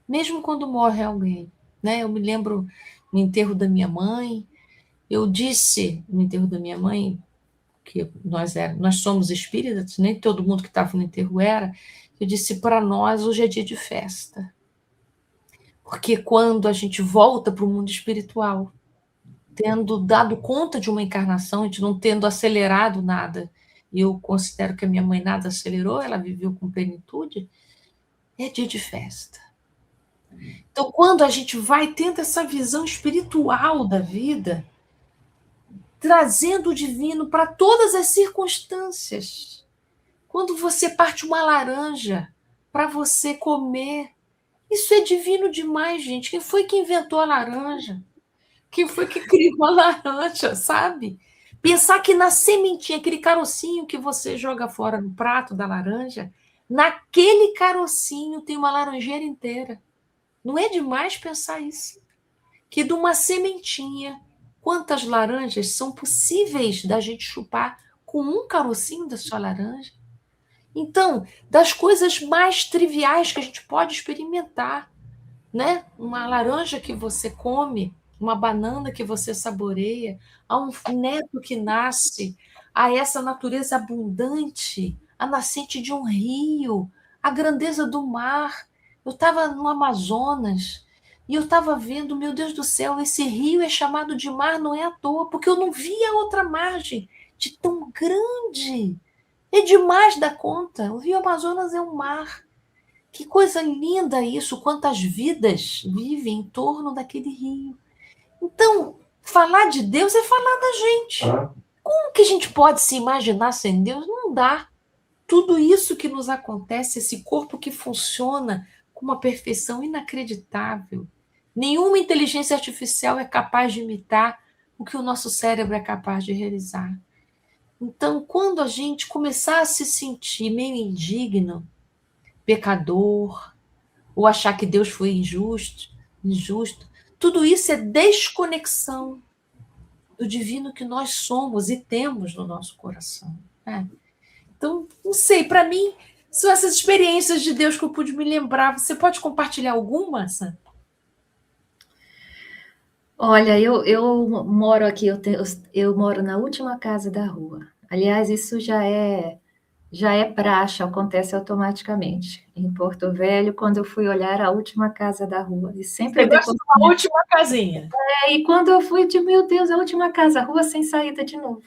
Mesmo quando morre alguém. Né? Eu me lembro no enterro da minha mãe, eu disse no enterro da minha mãe, que nós somos espíritas, nem todo mundo que estava no enterro era, eu disse, para nós hoje é dia de festa. Porque quando a gente volta para o mundo espiritual, tendo dado conta de uma encarnação, a gente não tendo acelerado nada, e eu considero que a minha mãe nada acelerou, ela viveu com plenitude, é dia de festa. Então, quando a gente vai tendo essa visão espiritual da vida, trazendo o divino para todas as circunstâncias. Quando você parte uma laranja para você comer, isso é divino demais, gente. Quem foi que inventou a laranja? Quem foi que criou a laranja, sabe? Pensar que na sementinha, aquele carocinho que você joga fora no prato da laranja, naquele carocinho tem uma laranjeira inteira. Não é demais pensar isso? Que de uma sementinha, quantas laranjas são possíveis da gente chupar com um carocinho da sua laranja? Então, das coisas mais triviais que a gente pode experimentar, né? Uma laranja que você come, uma banana que você saboreia, a um neto que nasce, a essa natureza abundante, a nascente de um rio, a grandeza do mar. Eu estava no Amazonas e eu estava vendo, meu Deus do céu, esse rio é chamado de mar, não é à toa, porque eu não via outra margem. de tão grande. É demais da conta. O Rio Amazonas é um mar. Que coisa linda isso, quantas vidas vivem em torno daquele rio. Então, falar de Deus é falar da gente. Como que a gente pode se imaginar sem Deus? Não dá. Tudo isso que nos acontece, esse corpo que funciona com uma perfeição inacreditável. Nenhuma inteligência artificial é capaz de imitar o que o nosso cérebro é capaz de realizar. Então, quando a gente começar a se sentir meio indigno, pecador, ou achar que Deus foi injusto, tudo isso é desconexão do divino que nós somos e temos no nosso coração. Né? Então, não sei, para mim, são essas experiências de Deus que eu pude me lembrar. Você pode compartilhar alguma, Sam? Olha, eu moro aqui, eu moro na última casa da rua. Aliás, isso já é praxe, acontece automaticamente. Em Porto Velho, quando eu fui olhar a última casa da rua, e sempre Você gosta da última casinha. E quando eu fui, de meu Deus, a última casa, a rua sem saída de novo.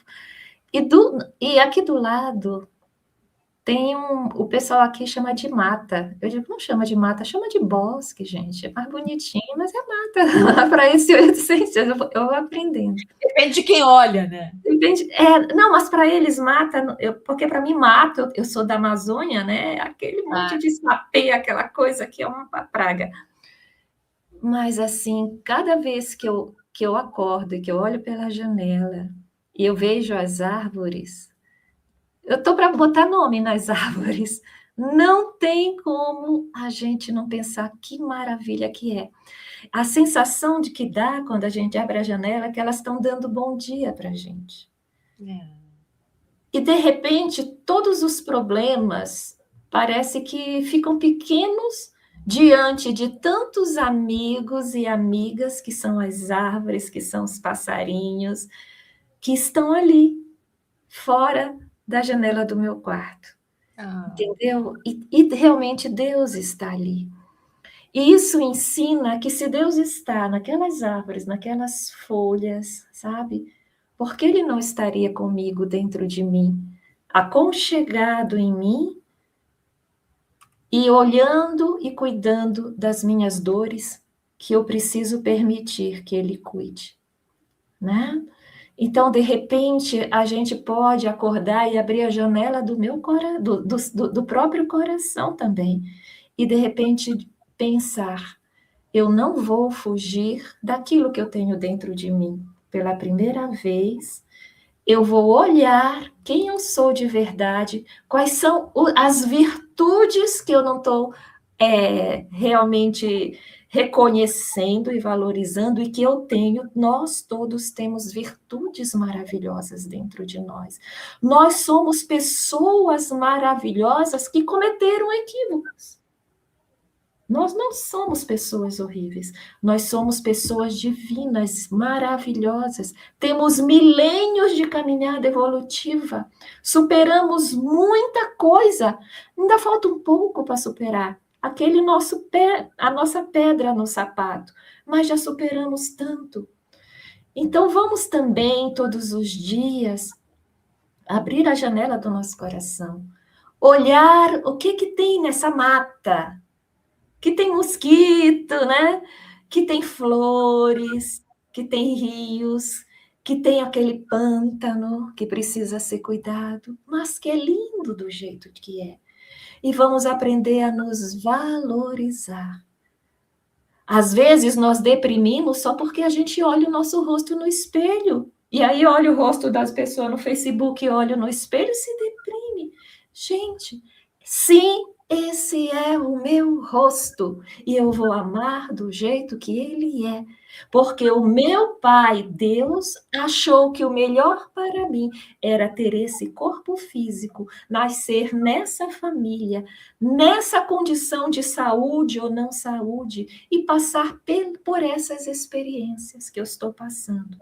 E aqui do lado tem o pessoal aqui chama de mata. Eu digo, não chama de mata, chama de bosque, gente. É mais bonitinho, mas é mata. Para esse eu vou aprendendo. Depende de quem olha, né? Depende, não, mas para eles mata, porque para mim mata, eu sou da Amazônia, né? Aquele monte de sapê, aquela coisa que é uma praga. Mas assim, cada vez que eu acordo e que eu olho pela janela e eu vejo as árvores, eu estou para botar nome nas árvores. Não tem como a gente não pensar que maravilha que é. A sensação de que dá quando a gente abre a janela é que elas estão dando bom dia para a gente. E, de repente, todos os problemas parece que ficam pequenos diante de tantos amigos e amigas que são as árvores, que são os passarinhos, que estão ali, fora da janela do meu quarto. Entendeu? E realmente Deus está ali. E isso ensina que se Deus está naquelas árvores, naquelas folhas, sabe? Por que Ele não estaria comigo dentro de mim, aconchegado em mim e olhando e cuidando das minhas dores que eu preciso permitir que Ele cuide, né? Então, de repente, a gente pode acordar e abrir a janela do próprio coração também. E, de repente, pensar, eu não vou fugir daquilo que eu tenho dentro de mim. Pela primeira vez, eu vou olhar quem eu sou de verdade, quais são as virtudes que eu não estou realmente reconhecendo e valorizando e que eu tenho. Nós todos temos virtudes maravilhosas dentro de nós. Nós somos pessoas maravilhosas que cometeram equívocos. Nós não somos pessoas horríveis, nós somos pessoas divinas, maravilhosas. Temos milênios de caminhada evolutiva, superamos muita coisa, ainda falta um pouco para superar. A nossa pedra no sapato, mas já superamos tanto. Então vamos também, todos os dias, abrir a janela do nosso coração, olhar o que tem nessa mata, que tem mosquito, né? Que tem flores, que tem rios, que tem aquele pântano que precisa ser cuidado, mas que é lindo do jeito que é. E vamos aprender a nos valorizar. Às vezes nós deprimimos só porque a gente olha o nosso rosto no espelho. E aí olha o rosto das pessoas no Facebook, olha no espelho e se deprime. Gente, sim, esse é o meu rosto e eu vou amar do jeito que ele é, porque o meu Pai, Deus, achou que o melhor para mim era ter esse corpo físico, nascer nessa família, nessa condição de saúde ou não saúde e passar por essas experiências que eu estou passando.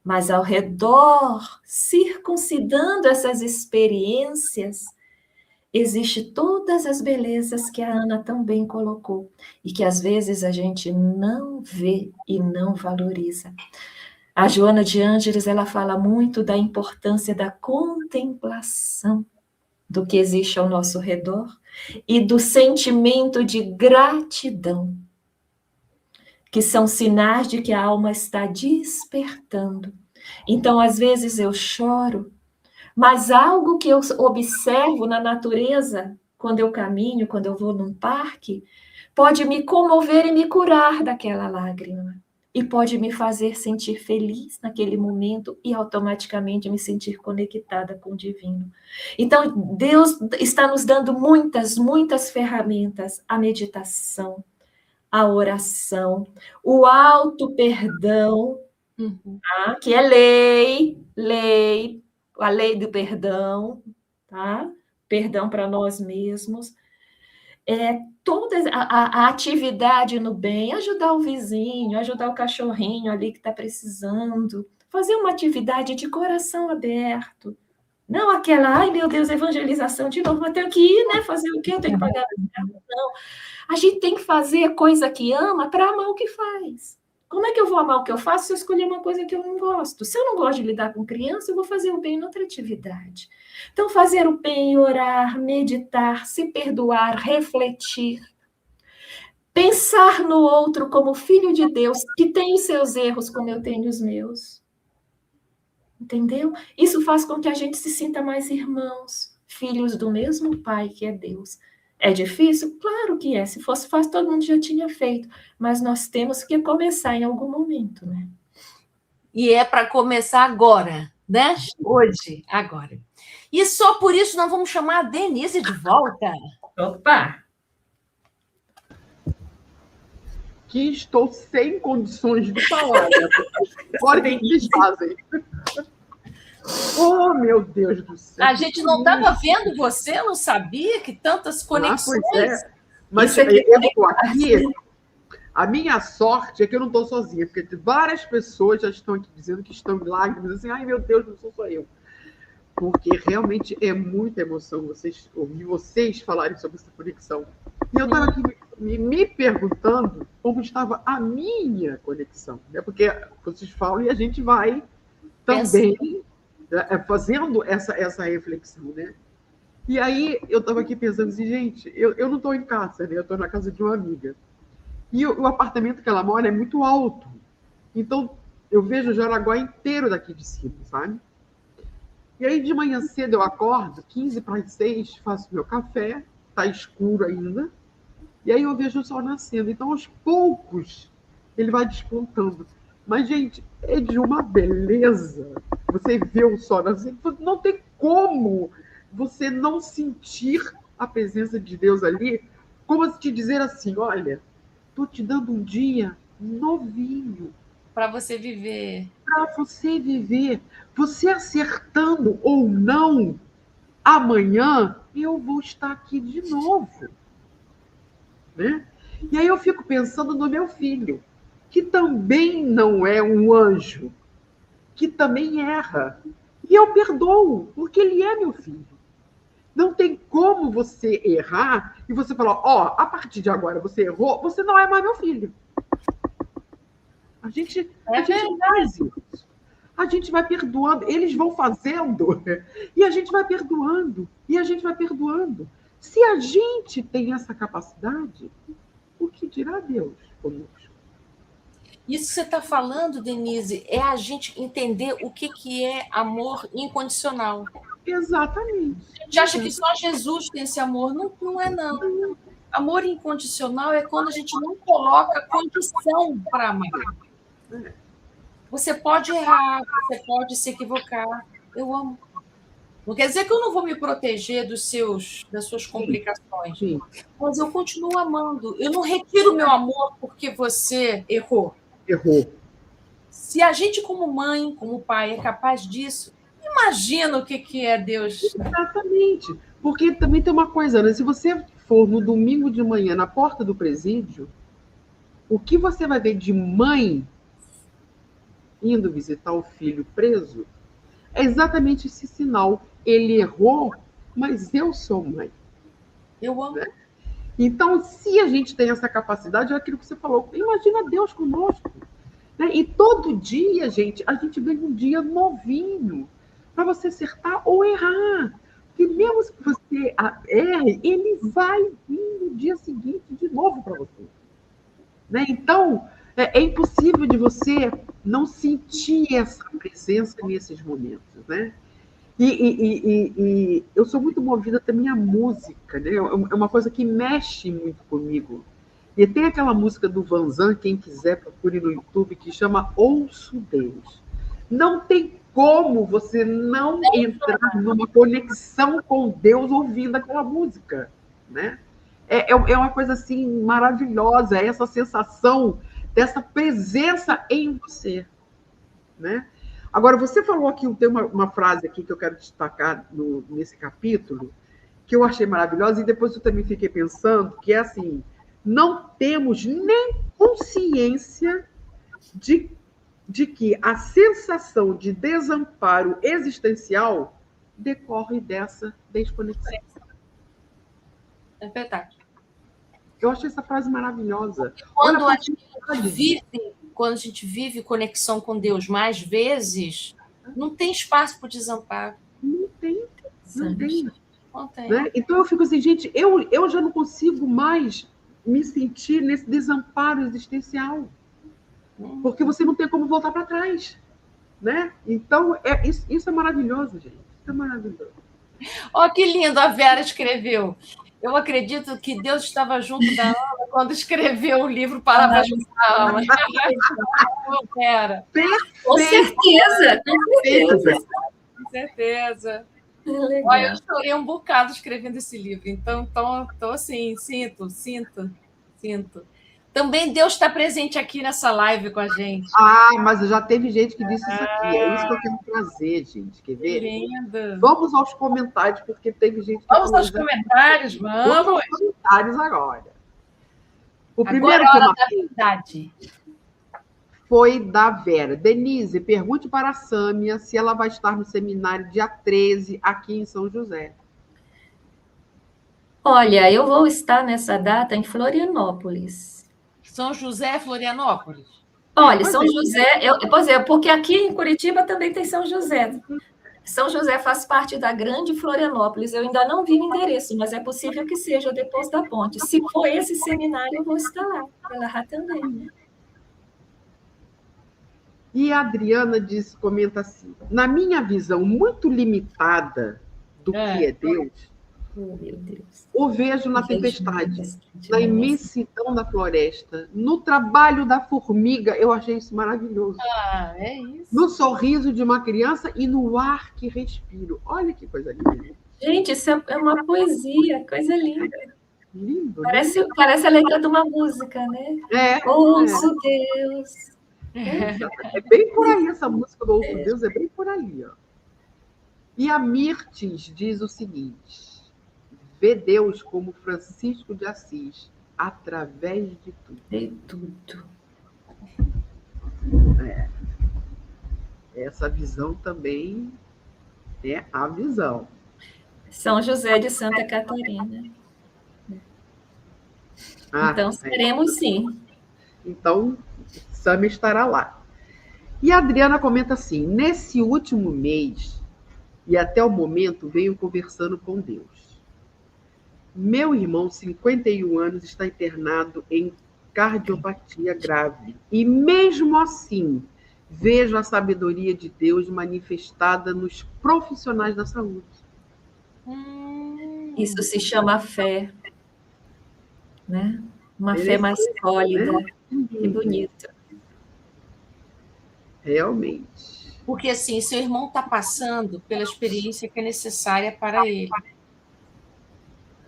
Mas ao redor, circuncidando essas experiências, existe todas as belezas que a Ana também colocou e que às vezes a gente não vê e não valoriza. A Joana de Ângeles, ela fala muito da importância da contemplação do que existe ao nosso redor e do sentimento de gratidão, que são sinais de que a alma está despertando. Então, às vezes eu choro, mas algo que eu observo na natureza, quando eu caminho, quando eu vou num parque, pode me comover e me curar daquela lágrima. E pode me fazer sentir feliz naquele momento e automaticamente me sentir conectada com o divino. Então, Deus está nos dando muitas, muitas ferramentas. A meditação, a oração, o auto-perdão, tá? Que é lei, a lei do perdão, tá? Perdão para nós mesmos. Toda a atividade no bem, ajudar o vizinho, ajudar o cachorrinho ali que está precisando, fazer uma atividade de coração aberto, não aquela, ai meu Deus, evangelização de novo, eu tenho que ir, né? Fazer o quê? Eu tenho que pagar. Não, a gente tem que fazer coisa que ama para amar o que faz. Como é que eu vou amar o que eu faço se eu escolher uma coisa que eu não gosto? Se eu não gosto de lidar com criança, eu vou fazer o bem em outra atividade. Então, fazer o bem, orar, meditar, se perdoar, refletir. Pensar no outro como filho de Deus, que tem os seus erros como eu tenho os meus. Entendeu? Isso faz com que a gente se sinta mais irmãos, filhos do mesmo Pai que é Deus. É difícil? Claro que é. Se fosse fácil, todo mundo já tinha feito. Mas nós temos que começar em algum momento, né? E é para começar agora, né? Hoje, agora. E só por isso nós vamos chamar a Denise de volta. Opa! Que estou sem condições de falar. Né? Olha o que eles fazem. Oh, meu Deus do céu. A gente não estava vendo você, não sabia que tantas conexões. Pois é. Mas eu estou aqui. A minha sorte é que eu não estou sozinha, porque várias pessoas já estão aqui dizendo que estão em lágrimas, assim, ai meu Deus, não sou só eu. Porque realmente é muita emoção ouvir vocês falarem sobre essa conexão. E eu estava aqui me perguntando como estava a minha conexão, né? Porque vocês falam e a gente vai também fazendo essa reflexão, né? E aí eu estava aqui pensando assim, gente, eu não estou em casa, né? Eu estou na casa de uma amiga. E o apartamento que ela mora é muito alto. Então, eu vejo o Jaraguá inteiro daqui de cima, sabe? E aí, de manhã cedo, eu acordo, 15:45, faço meu café, tá escuro ainda, e aí eu vejo o sol nascendo. Então, aos poucos, ele vai despontando. Mas, gente, é de uma beleza você ver o sol nascendo. Não tem como você não sentir a presença de Deus ali, como se te dizer assim, olha, estou te dando um dia novinho. Para você viver. Para você viver. Você acertando ou não, amanhã eu vou estar aqui de novo. Né? E aí eu fico pensando no meu filho, que também não é um anjo, que também erra. E eu perdoo, porque ele é meu filho. Não tem como você errar e você falar, a partir de agora você errou, você não é mais meu filho. A gente faz isso. A gente vai perdoando, eles vão fazendo, e a gente vai perdoando, e a gente vai perdoando. Se a gente tem essa capacidade, o que dirá Deus conosco? Isso que você está falando, Denise, é a gente entender o que é amor incondicional. Exatamente. A gente acha que só Jesus tem esse amor. Não, não é, não. Amor incondicional é quando a gente não coloca condição para amar. Você pode errar, você pode se equivocar. Eu amo. Não quer dizer que eu não vou me proteger das suas complicações. Sim. Mas eu continuo amando. Eu não retiro meu amor porque você errou. Se a gente, como mãe, como pai, é capaz disso, imagina o que é Deus. Exatamente. Porque também tem uma coisa, né? Se você for no domingo de manhã na porta do presídio, o que você vai ver de mãe indo visitar o filho preso é exatamente esse sinal. Ele errou, mas eu sou mãe. Eu amo. Né? Então, se a gente tem essa capacidade, é aquilo que você falou. Imagina Deus conosco. Né? E todo dia, gente, a gente ganha um dia novinho para você acertar ou errar. Porque mesmo que você erre, ele vai vir no dia seguinte de novo para você. Né? Então, é impossível de você não sentir essa presença nesses momentos. Né? E eu sou muito movida também à música, né? É uma coisa que mexe muito comigo. E tem aquela música do Vanzan, quem quiser procure no YouTube, que chama Ouço Deus. Não tem como você não entrar numa conexão com Deus ouvindo aquela música, né? É uma coisa assim maravilhosa, essa sensação dessa presença em você, né? Agora, você falou aqui, tem uma frase aqui que eu quero destacar nesse capítulo, que eu achei maravilhosa, e depois eu também fiquei pensando, que é assim, não temos nem consciência de que a sensação de desamparo existencial decorre dessa desconexão. É verdade. Eu achei essa frase maravilhosa. Quando a gente vive conexão com Deus mais vezes, não tem espaço para o desamparo. Não tem. Não tem. Não tem. Né? Então eu fico assim, gente, eu já não consigo mais me sentir nesse desamparo existencial. Porque você não tem como voltar para trás. Né? Então, isso é maravilhoso, gente. Isso é maravilhoso. Olha que lindo a Vera escreveu. Eu acredito que Deus estava junto da Ana quando escreveu o livro Palavras para a Alma. Vera. Com certeza, Com certeza. Olha, eu chorei um bocado escrevendo esse livro. Então, estou assim, sinto. Também Deus está presente aqui nessa live com a gente. Mas já teve gente que disse isso aqui. É isso que eu quero trazer, gente. Quer ver? Lindo. Vamos aos comentários, porque teve gente que... Vamos aos comentários, vamos. Vamos aos comentários agora. O primeiro agora, hora da verdade. Foi da Vera. Denise, pergunte para a Sâmia se ela vai estar no seminário dia 13, aqui em São José. Olha, eu vou estar nessa data em Florianópolis. São José, Florianópolis? Olha, São José... Pois é, porque aqui em Curitiba também tem São José. São José faz parte da grande Florianópolis. Eu ainda não vi o endereço, mas é possível que seja depois da ponte. Se for esse seminário, eu vou estar lá. Lá também, né? E a Adriana comenta assim, na minha visão muito limitada do que é Deus, oh, meu Deus, o vejo na tempestade, na imensidão da floresta, no trabalho da formiga, eu achei isso maravilhoso. É isso. No sorriso de uma criança e no ar que respiro. Olha que coisa linda. Gente, isso é uma poesia, coisa linda. Lindo, parece a letra de uma música, né? Ouço Deus. É bem por aí essa música do Ouço Deus, é bem por aí. Ó. E a Mirtes diz o seguinte, vê Deus como Francisco de Assis, através de tudo. De tudo. Essa visão também é a visão. São José de Santa Catarina. Então, seremos sim. Então, Sâmia estará lá. E a Adriana comenta assim, nesse último mês, e até o momento, venho conversando com Deus. Meu irmão, 51 anos, está internado em cardiopatia grave. E mesmo assim, vejo a sabedoria de Deus manifestada nos profissionais da saúde. Isso se chama fé. Né? Uma fé mais sólida. Né? Que bonito. Realmente. Porque, assim, seu irmão está passando pela experiência que é necessária para ele.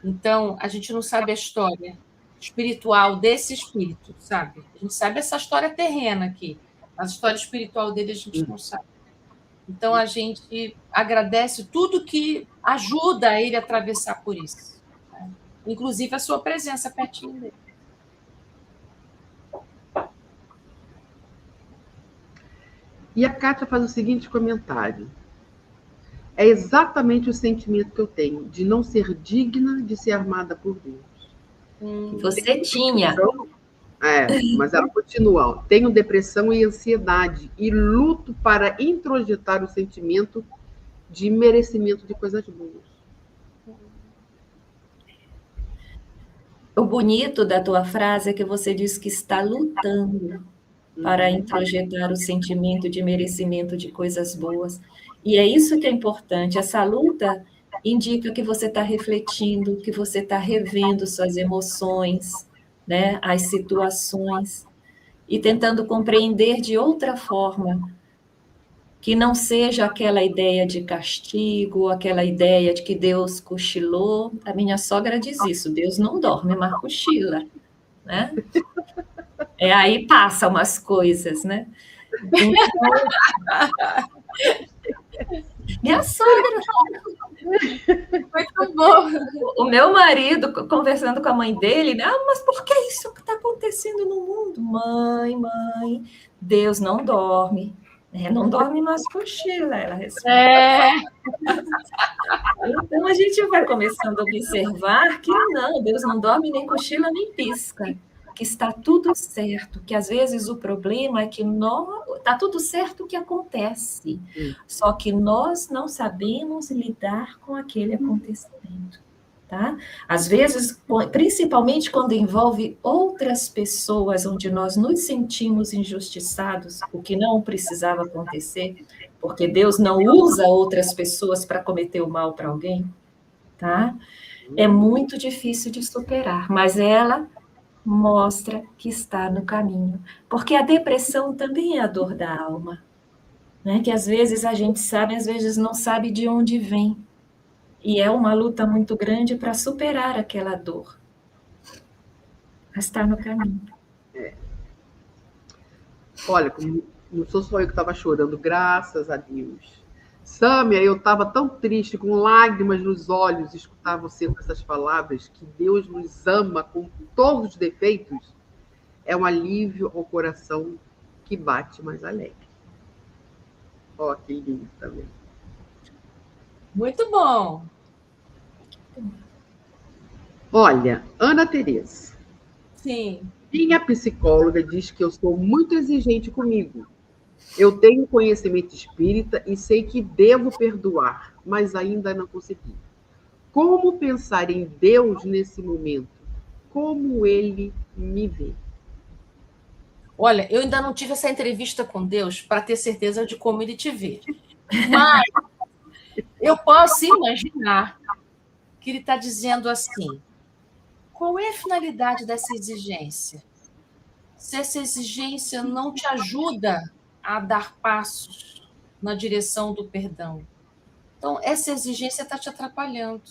Então, a gente não sabe a história espiritual desse espírito, sabe? A gente sabe essa história terrena aqui. A história espiritual dele a gente não sabe. Então, a gente agradece tudo que ajuda ele a atravessar por isso. Né? Inclusive a sua presença pertinho dele. E a Kátia faz o seguinte comentário. É exatamente o sentimento que eu tenho, de não ser digna de ser amada por Deus. Você tinha. Mas ela continua. Tenho depressão e ansiedade e luto para introjetar o sentimento de merecimento de coisas boas. O bonito da tua frase é que você diz que está lutando para introjetar o sentimento de merecimento de coisas boas. E é isso que é importante. Essa luta indica que você está refletindo, que você está revendo suas emoções, né, as situações, e tentando compreender de outra forma, que não seja aquela ideia de castigo, aquela ideia de que Deus cochilou. A minha sogra diz isso, Deus não dorme, mas cochila, né? Aí passa umas coisas, né? Então, minha sogra. Muito bom. O meu marido, conversando com a mãe dele, né? Mas por que isso que está acontecendo no mundo? Mãe, Deus não dorme. Não dorme, mas cochila, ela responde. Então, a gente vai começando a observar que não, Deus não dorme, nem cochila, nem pisca. Que está tudo certo, que às vezes o problema é que está tudo certo o que acontece, só que nós não sabemos lidar com aquele acontecimento, tá? Às vezes, principalmente quando envolve outras pessoas, onde nós nos sentimos injustiçados, o que não precisava acontecer, porque Deus não usa outras pessoas para cometer o mal para alguém, tá? É muito difícil de superar, mas ela mostra que está no caminho. Porque a depressão também é a dor da alma, né? Que às vezes a gente sabe, às vezes não sabe de onde vem. E é uma luta muito grande para superar aquela dor. Mas está no caminho. Olha, não sou só eu que estava chorando, graças a Deus. Sâmia, eu estava tão triste, com lágrimas nos olhos, escutar você com essas palavras, que Deus nos ama com todos os defeitos, é um alívio ao coração que bate mais alegre. Ó, que lindo também. Muito bom. Olha, Ana Tereza. Sim. Minha psicóloga diz que eu sou muito exigente comigo. Eu tenho conhecimento espírita e sei que devo perdoar, mas ainda não consegui. Como pensar em Deus nesse momento? Como Ele me vê? Olha, eu ainda não tive essa entrevista com Deus para ter certeza de como Ele te vê. Mas eu posso imaginar que Ele está dizendo assim, qual é a finalidade dessa exigência? Se essa exigência não te ajuda a dar passos na direção do perdão. Então, essa exigência está te atrapalhando.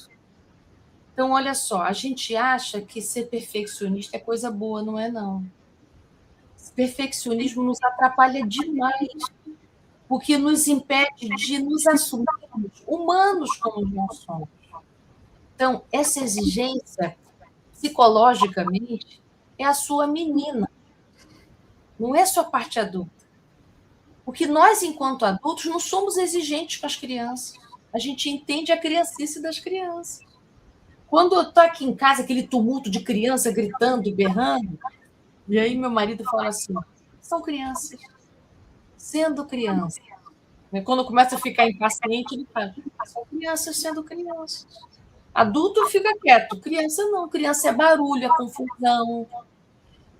Então, olha só, a gente acha que ser perfeccionista é coisa boa, não é não. Perfeccionismo nos atrapalha demais, porque nos impede de nos assumirmos humanos como nós somos. Então, essa exigência, psicologicamente, é a sua menina, não é sua parte adulta. Porque nós, enquanto adultos, não somos exigentes com as crianças. A gente entende a criancice das crianças. Quando eu estou aqui em casa, aquele tumulto de criança gritando, berrando, e aí meu marido fala assim, são crianças, sendo criança. Quando começa a ficar impaciente, ele fala, são crianças sendo crianças. Adulto fica quieto, criança não, criança é barulho, é confusão.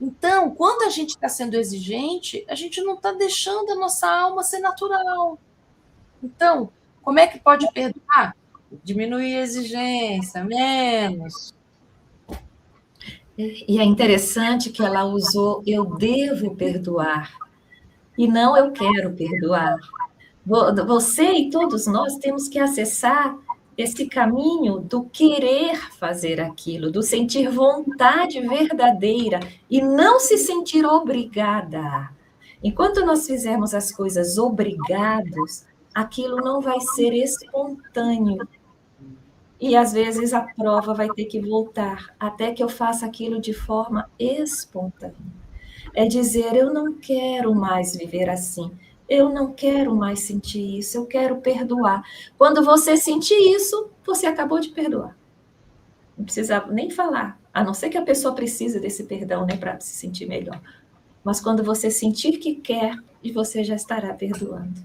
Então, quando a gente está sendo exigente, a gente não está deixando a nossa alma ser natural. Então, como é que pode perdoar? Diminuir a exigência, menos. E é interessante que ela usou eu devo perdoar, e não eu quero perdoar. Você e todos nós temos que acessar esse caminho do querer fazer aquilo, do sentir vontade verdadeira e não se sentir obrigada. Enquanto nós fizermos as coisas obrigados, aquilo não vai ser espontâneo. E às vezes a prova vai ter que voltar, até que eu faça aquilo de forma espontânea. É dizer, eu não quero mais viver assim. Eu não quero mais sentir isso, eu quero perdoar. Quando você sentir isso, você acabou de perdoar. Não precisa nem falar, a não ser que a pessoa precise desse perdão, né, para se sentir melhor. Mas quando você sentir que quer, você já estará perdoando.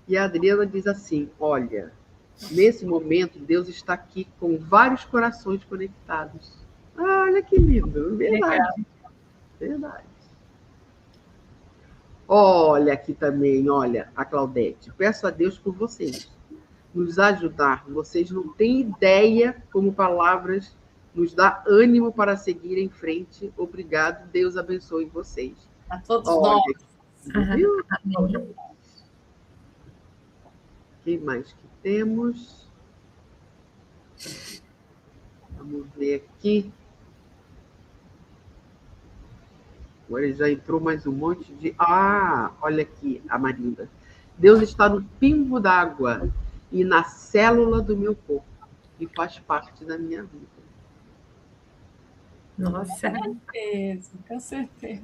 E a Adriana diz assim, olha, nesse momento Deus está aqui com vários corações conectados. Ah, olha que lindo, verdade. Verdade. Olha aqui também, olha, a Claudete. Peço a Deus por vocês, nos ajudar. Vocês não têm ideia como palavras nos dá ânimo para seguir em frente. Obrigado, Deus abençoe vocês. A todos nós. Viu? Quem mais que temos? Vamos ver aqui. Agora já entrou mais um monte de... Ah, olha aqui, a Marinda. Deus está no pingo d'água e na célula do meu corpo e faz parte da minha vida. Nossa. Com certeza, com certeza.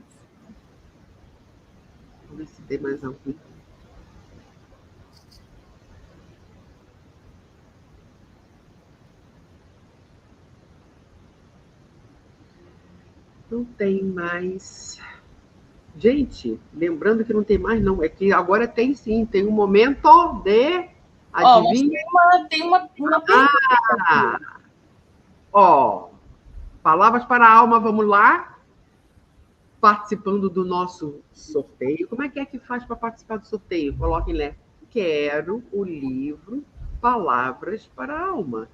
Vamos ver se tem mais algum. Não tem mais. Gente, lembrando que não tem mais, não. É que agora tem sim. Tem um momento de... Adivinha? Tem uma pergunta. Palavras para a alma, vamos lá. Participando do nosso sorteio. Como é que faz para participar do sorteio? Coloquem lá. Quero o livro Palavras para a Alma.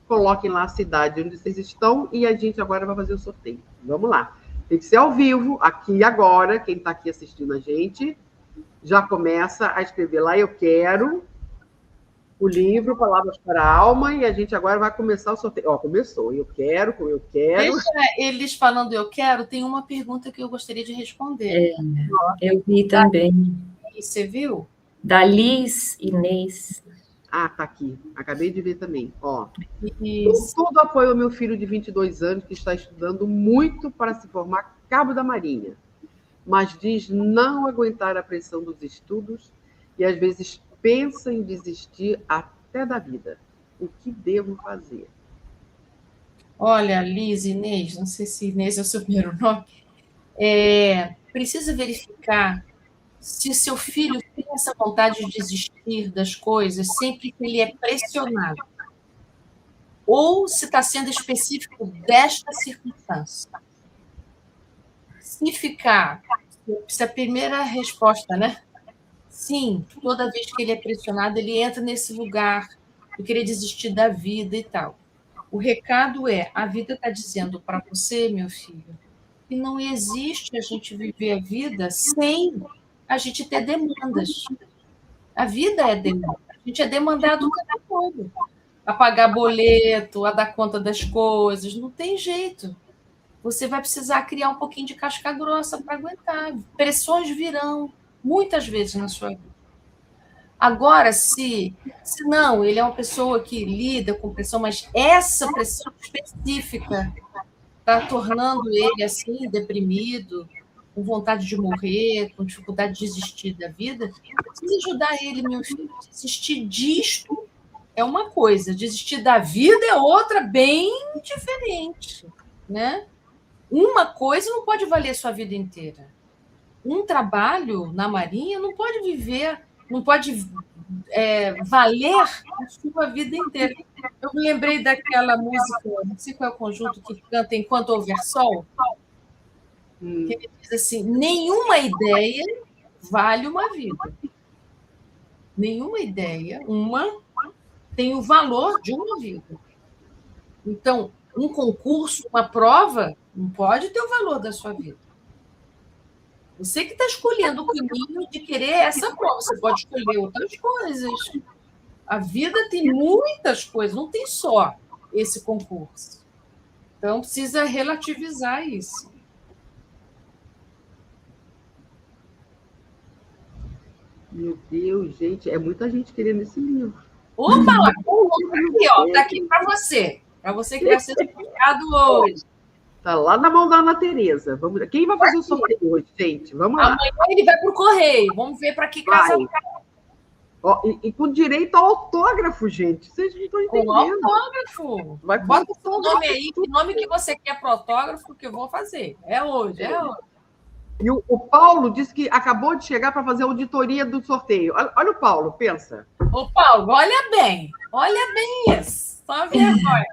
Coloquem lá a cidade onde vocês estão e a gente agora vai fazer o sorteio. Vamos lá. Tem que ser ao vivo, aqui e agora. Quem está aqui assistindo a gente já começa a escrever lá, eu quero o livro Palavras para a Alma, e a gente agora vai começar o sorteio. Começou. Eu quero. Deixa eles falando eu quero, tem uma pergunta que eu gostaria de responder. Eu vi também. Você viu? Da Liz Inês. Ah, tá aqui. Acabei de ver também. Com todo apoio ao meu filho de 22 anos, que está estudando muito para se formar cabo da Marinha, mas diz não aguentar a pressão dos estudos e, às vezes, pensa em desistir até da vida. O que devo fazer? Olha, Liz, Inês, não sei se Inês é o seu primeiro nome, precisa verificar se seu filho tem essa vontade de desistir das coisas sempre que ele é pressionado, ou se está sendo específico desta circunstância. Se a primeira resposta, né? Sim, toda vez que ele é pressionado, ele entra nesse lugar de querer desistir da vida e tal. O recado é, a vida está dizendo para você, meu filho, que não existe a gente viver a vida sem a gente ter demandas. A vida é demanda. A gente é demandado o tempo todo. A pagar boleto, a dar conta das coisas, não tem jeito. Você vai precisar criar um pouquinho de casca grossa para aguentar. Pressões virão muitas vezes na sua vida. Agora, se não, ele é uma pessoa que lida com pressão, mas essa pressão específica está tornando ele assim, deprimido, com vontade de morrer, com dificuldade de desistir da vida, precisa ajudar ele, meu filho. Desistir disto é uma coisa, desistir da vida é outra, bem diferente, né? Uma coisa não pode valer sua vida inteira. Um trabalho na Marinha não pode valer a sua vida inteira. Eu me lembrei daquela música, não sei qual é o conjunto que canta Enquanto Houver Sol, que ele diz assim, nenhuma ideia vale uma vida. Nenhuma ideia, tem o valor de uma vida. Então, um concurso, uma prova, não pode ter o valor da sua vida. Você que está escolhendo o caminho de querer essa prova, você pode escolher outras coisas. A vida tem muitas coisas, não tem só esse concurso. Então, precisa relativizar isso. Meu Deus, gente, é muita gente querendo esse livro. Opa, aqui, ó, tá aqui para você. Para você que vai ser explicado hoje. Tá lá na mão da Ana Tereza. Vamos... Quem vai fazer o sorteio hoje, gente? Vamos lá. Amanhã ele vai para o correio. Vamos ver para que casa. Ó, e com direito ao autógrafo, gente. Vocês não estão Com entendendo. autógrafo. Vai com Bota o seu autógrafo. nome aí, que nome que você quer para autógrafo, que eu vou fazer. É hoje, é hoje. E o Paulo disse que acabou de chegar para fazer a auditoria do sorteio. Olha o Paulo, pensa. Ô, Paulo, olha bem isso. Só vergonha.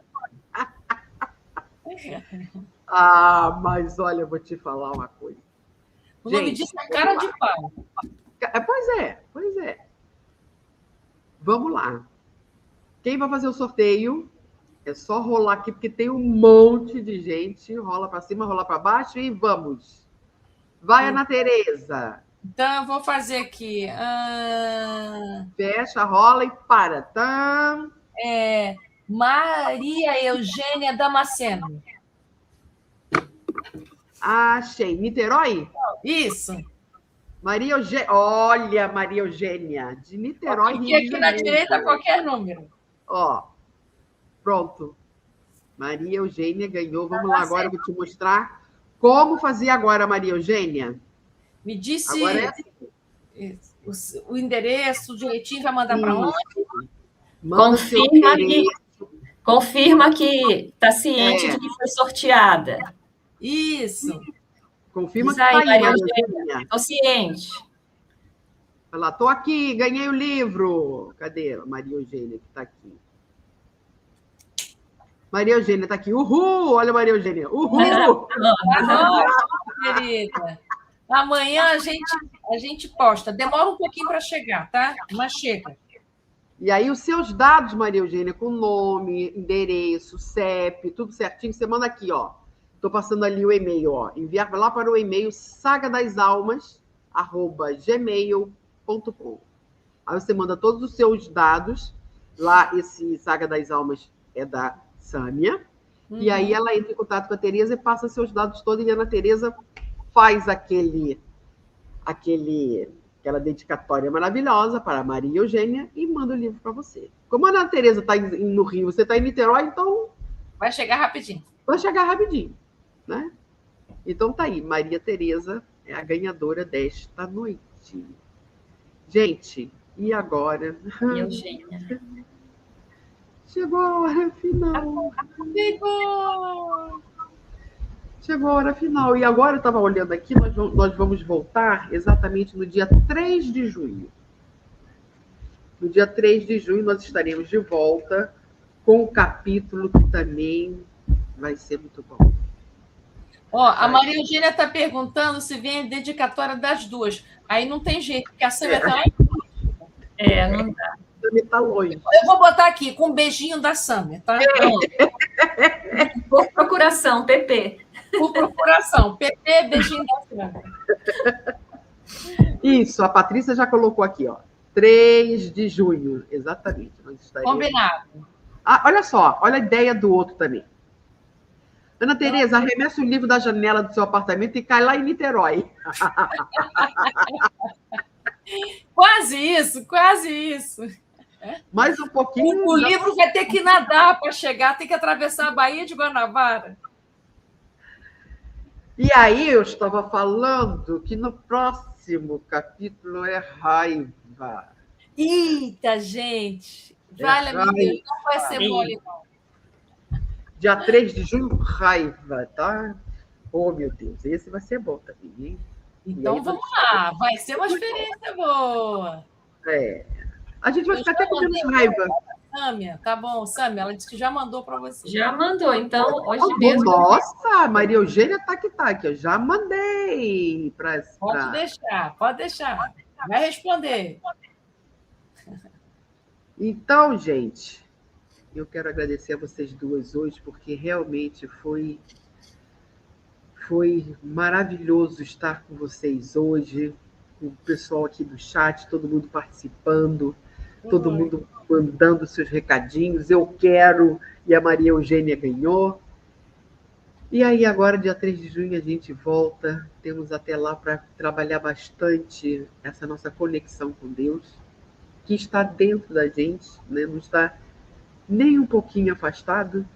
Ah, mas olha, eu vou te falar uma coisa. O nome disso é cara de pau. Pois é. Vamos lá. Quem vai fazer o sorteio? É só rolar aqui, porque tem um monte de gente. Rola para cima, rola para baixo e vamos. Vai, Ana Tereza. Então, eu vou fazer aqui. Fecha, rola e para. Tá? Maria Eugênia Damasceno. Achei. Niterói? Isso. Maria Eugênia. Olha, Maria Eugênia. De Niterói, Porque aqui na direita, qualquer número. Ó, pronto. Maria Eugênia ganhou. Vamos lá, agora eu vou te mostrar como fazer agora, Maria Eugênia. Me disse agora o endereço direitinho, vai mandar para onde? Confirma que está ciente de que foi sorteada. Isso. Confirma que está aí, Maria Eugênia. Estou ciente. Olha lá, estou aqui, ganhei o livro. Cadê a Maria Eugênia que está aqui? Maria Eugênia está aqui. Uhul! Olha a Maria Eugênia. Uhul! Querida. Amanhã a gente posta. Demora um pouquinho para chegar, tá? Mas chega. E aí, os seus dados, Maria Eugênia, com nome, endereço, CEP, tudo certinho, você manda aqui, ó. Estou passando ali o e-mail, ó. Enviar lá para o e-mail sagadasalmas@gmail.com. Aí você manda todos os seus dados. Lá, esse Saga das Almas é da Sâmia. E aí ela entra em contato com a Tereza e passa seus dados todos. E a Ana Tereza faz aquela dedicatória maravilhosa para a Maria Eugênia e manda o livro para você. Como a Ana Tereza está no Rio, você está em Niterói, então... Vai chegar rapidinho. Vai chegar rapidinho, né? Então tá aí, Maria Tereza é a ganhadora desta noite. Gente, e agora? Eugênia. Chegou a hora final. Chegou a hora final. E agora eu estava olhando aqui, nós vamos voltar exatamente no dia 3 de junho. No dia 3 de junho nós estaremos de volta com um capítulo que também vai ser muito bom. Ó, a Maria Eugênia está perguntando se vem a dedicatória das duas. Aí não tem jeito, porque a Sâmia está lá. Não dá. Tá longe. Eu vou botar aqui, com um beijinho da Sâmia, tá? Por procuração, PP. Por procuração. PP, beijinho da Sâmia. Isso, a Patrícia já colocou aqui, ó. 3 de junho, exatamente. Nós estaremos... Combinado. Ah, olha só, olha a ideia do outro também. Ana Tereza, arremessa o livro da janela do seu apartamento e cai lá em Niterói. Quase isso, quase isso. Mais um pouquinho. O livro vai ter que nadar para chegar, tem que atravessar a Baía de Guanabara. E aí eu estava falando que no próximo capítulo é raiva. Eita, gente! Vale, meu Deus, não vai ser mole, não. Dia 3 de junho, raiva, tá? Oh, meu Deus, esse vai ser bom também, hein? Então vamos lá, vai ser uma experiência boa. A gente vai ficar até com menos raiva. Sâmia, tá bom, Sâmia, ela disse que já mandou para você. Já mandou, então, hoje mesmo. Nossa, Maria Eugênia tá aqui, eu já mandei para. Pode deixar. Vai responder. Então, gente, eu quero agradecer a vocês duas hoje, porque realmente foi maravilhoso estar com vocês hoje, com o pessoal aqui do chat, todo mundo participando, todo mundo mandando seus recadinhos. Eu quero, e a Maria Eugênia ganhou. E aí, agora, dia 3 de junho, a gente volta. Temos até lá para trabalhar bastante essa nossa conexão com Deus, que está dentro da gente, né? Não está nem um pouquinho afastado.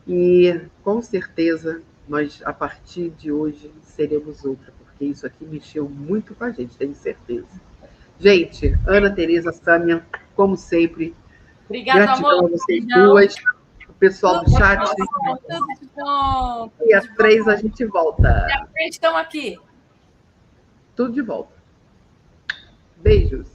E, com certeza, nós, a partir de hoje, seremos outra, porque isso aqui mexeu muito com a gente, tenho certeza. Gente, Ana Tereza, Sâmia, como sempre, Obrigada, gratidão amor. a vocês Não. duas, o pessoal do chat. Tudo de bom. E às 3 a gente volta. Estão aqui. Tudo de volta. Beijos.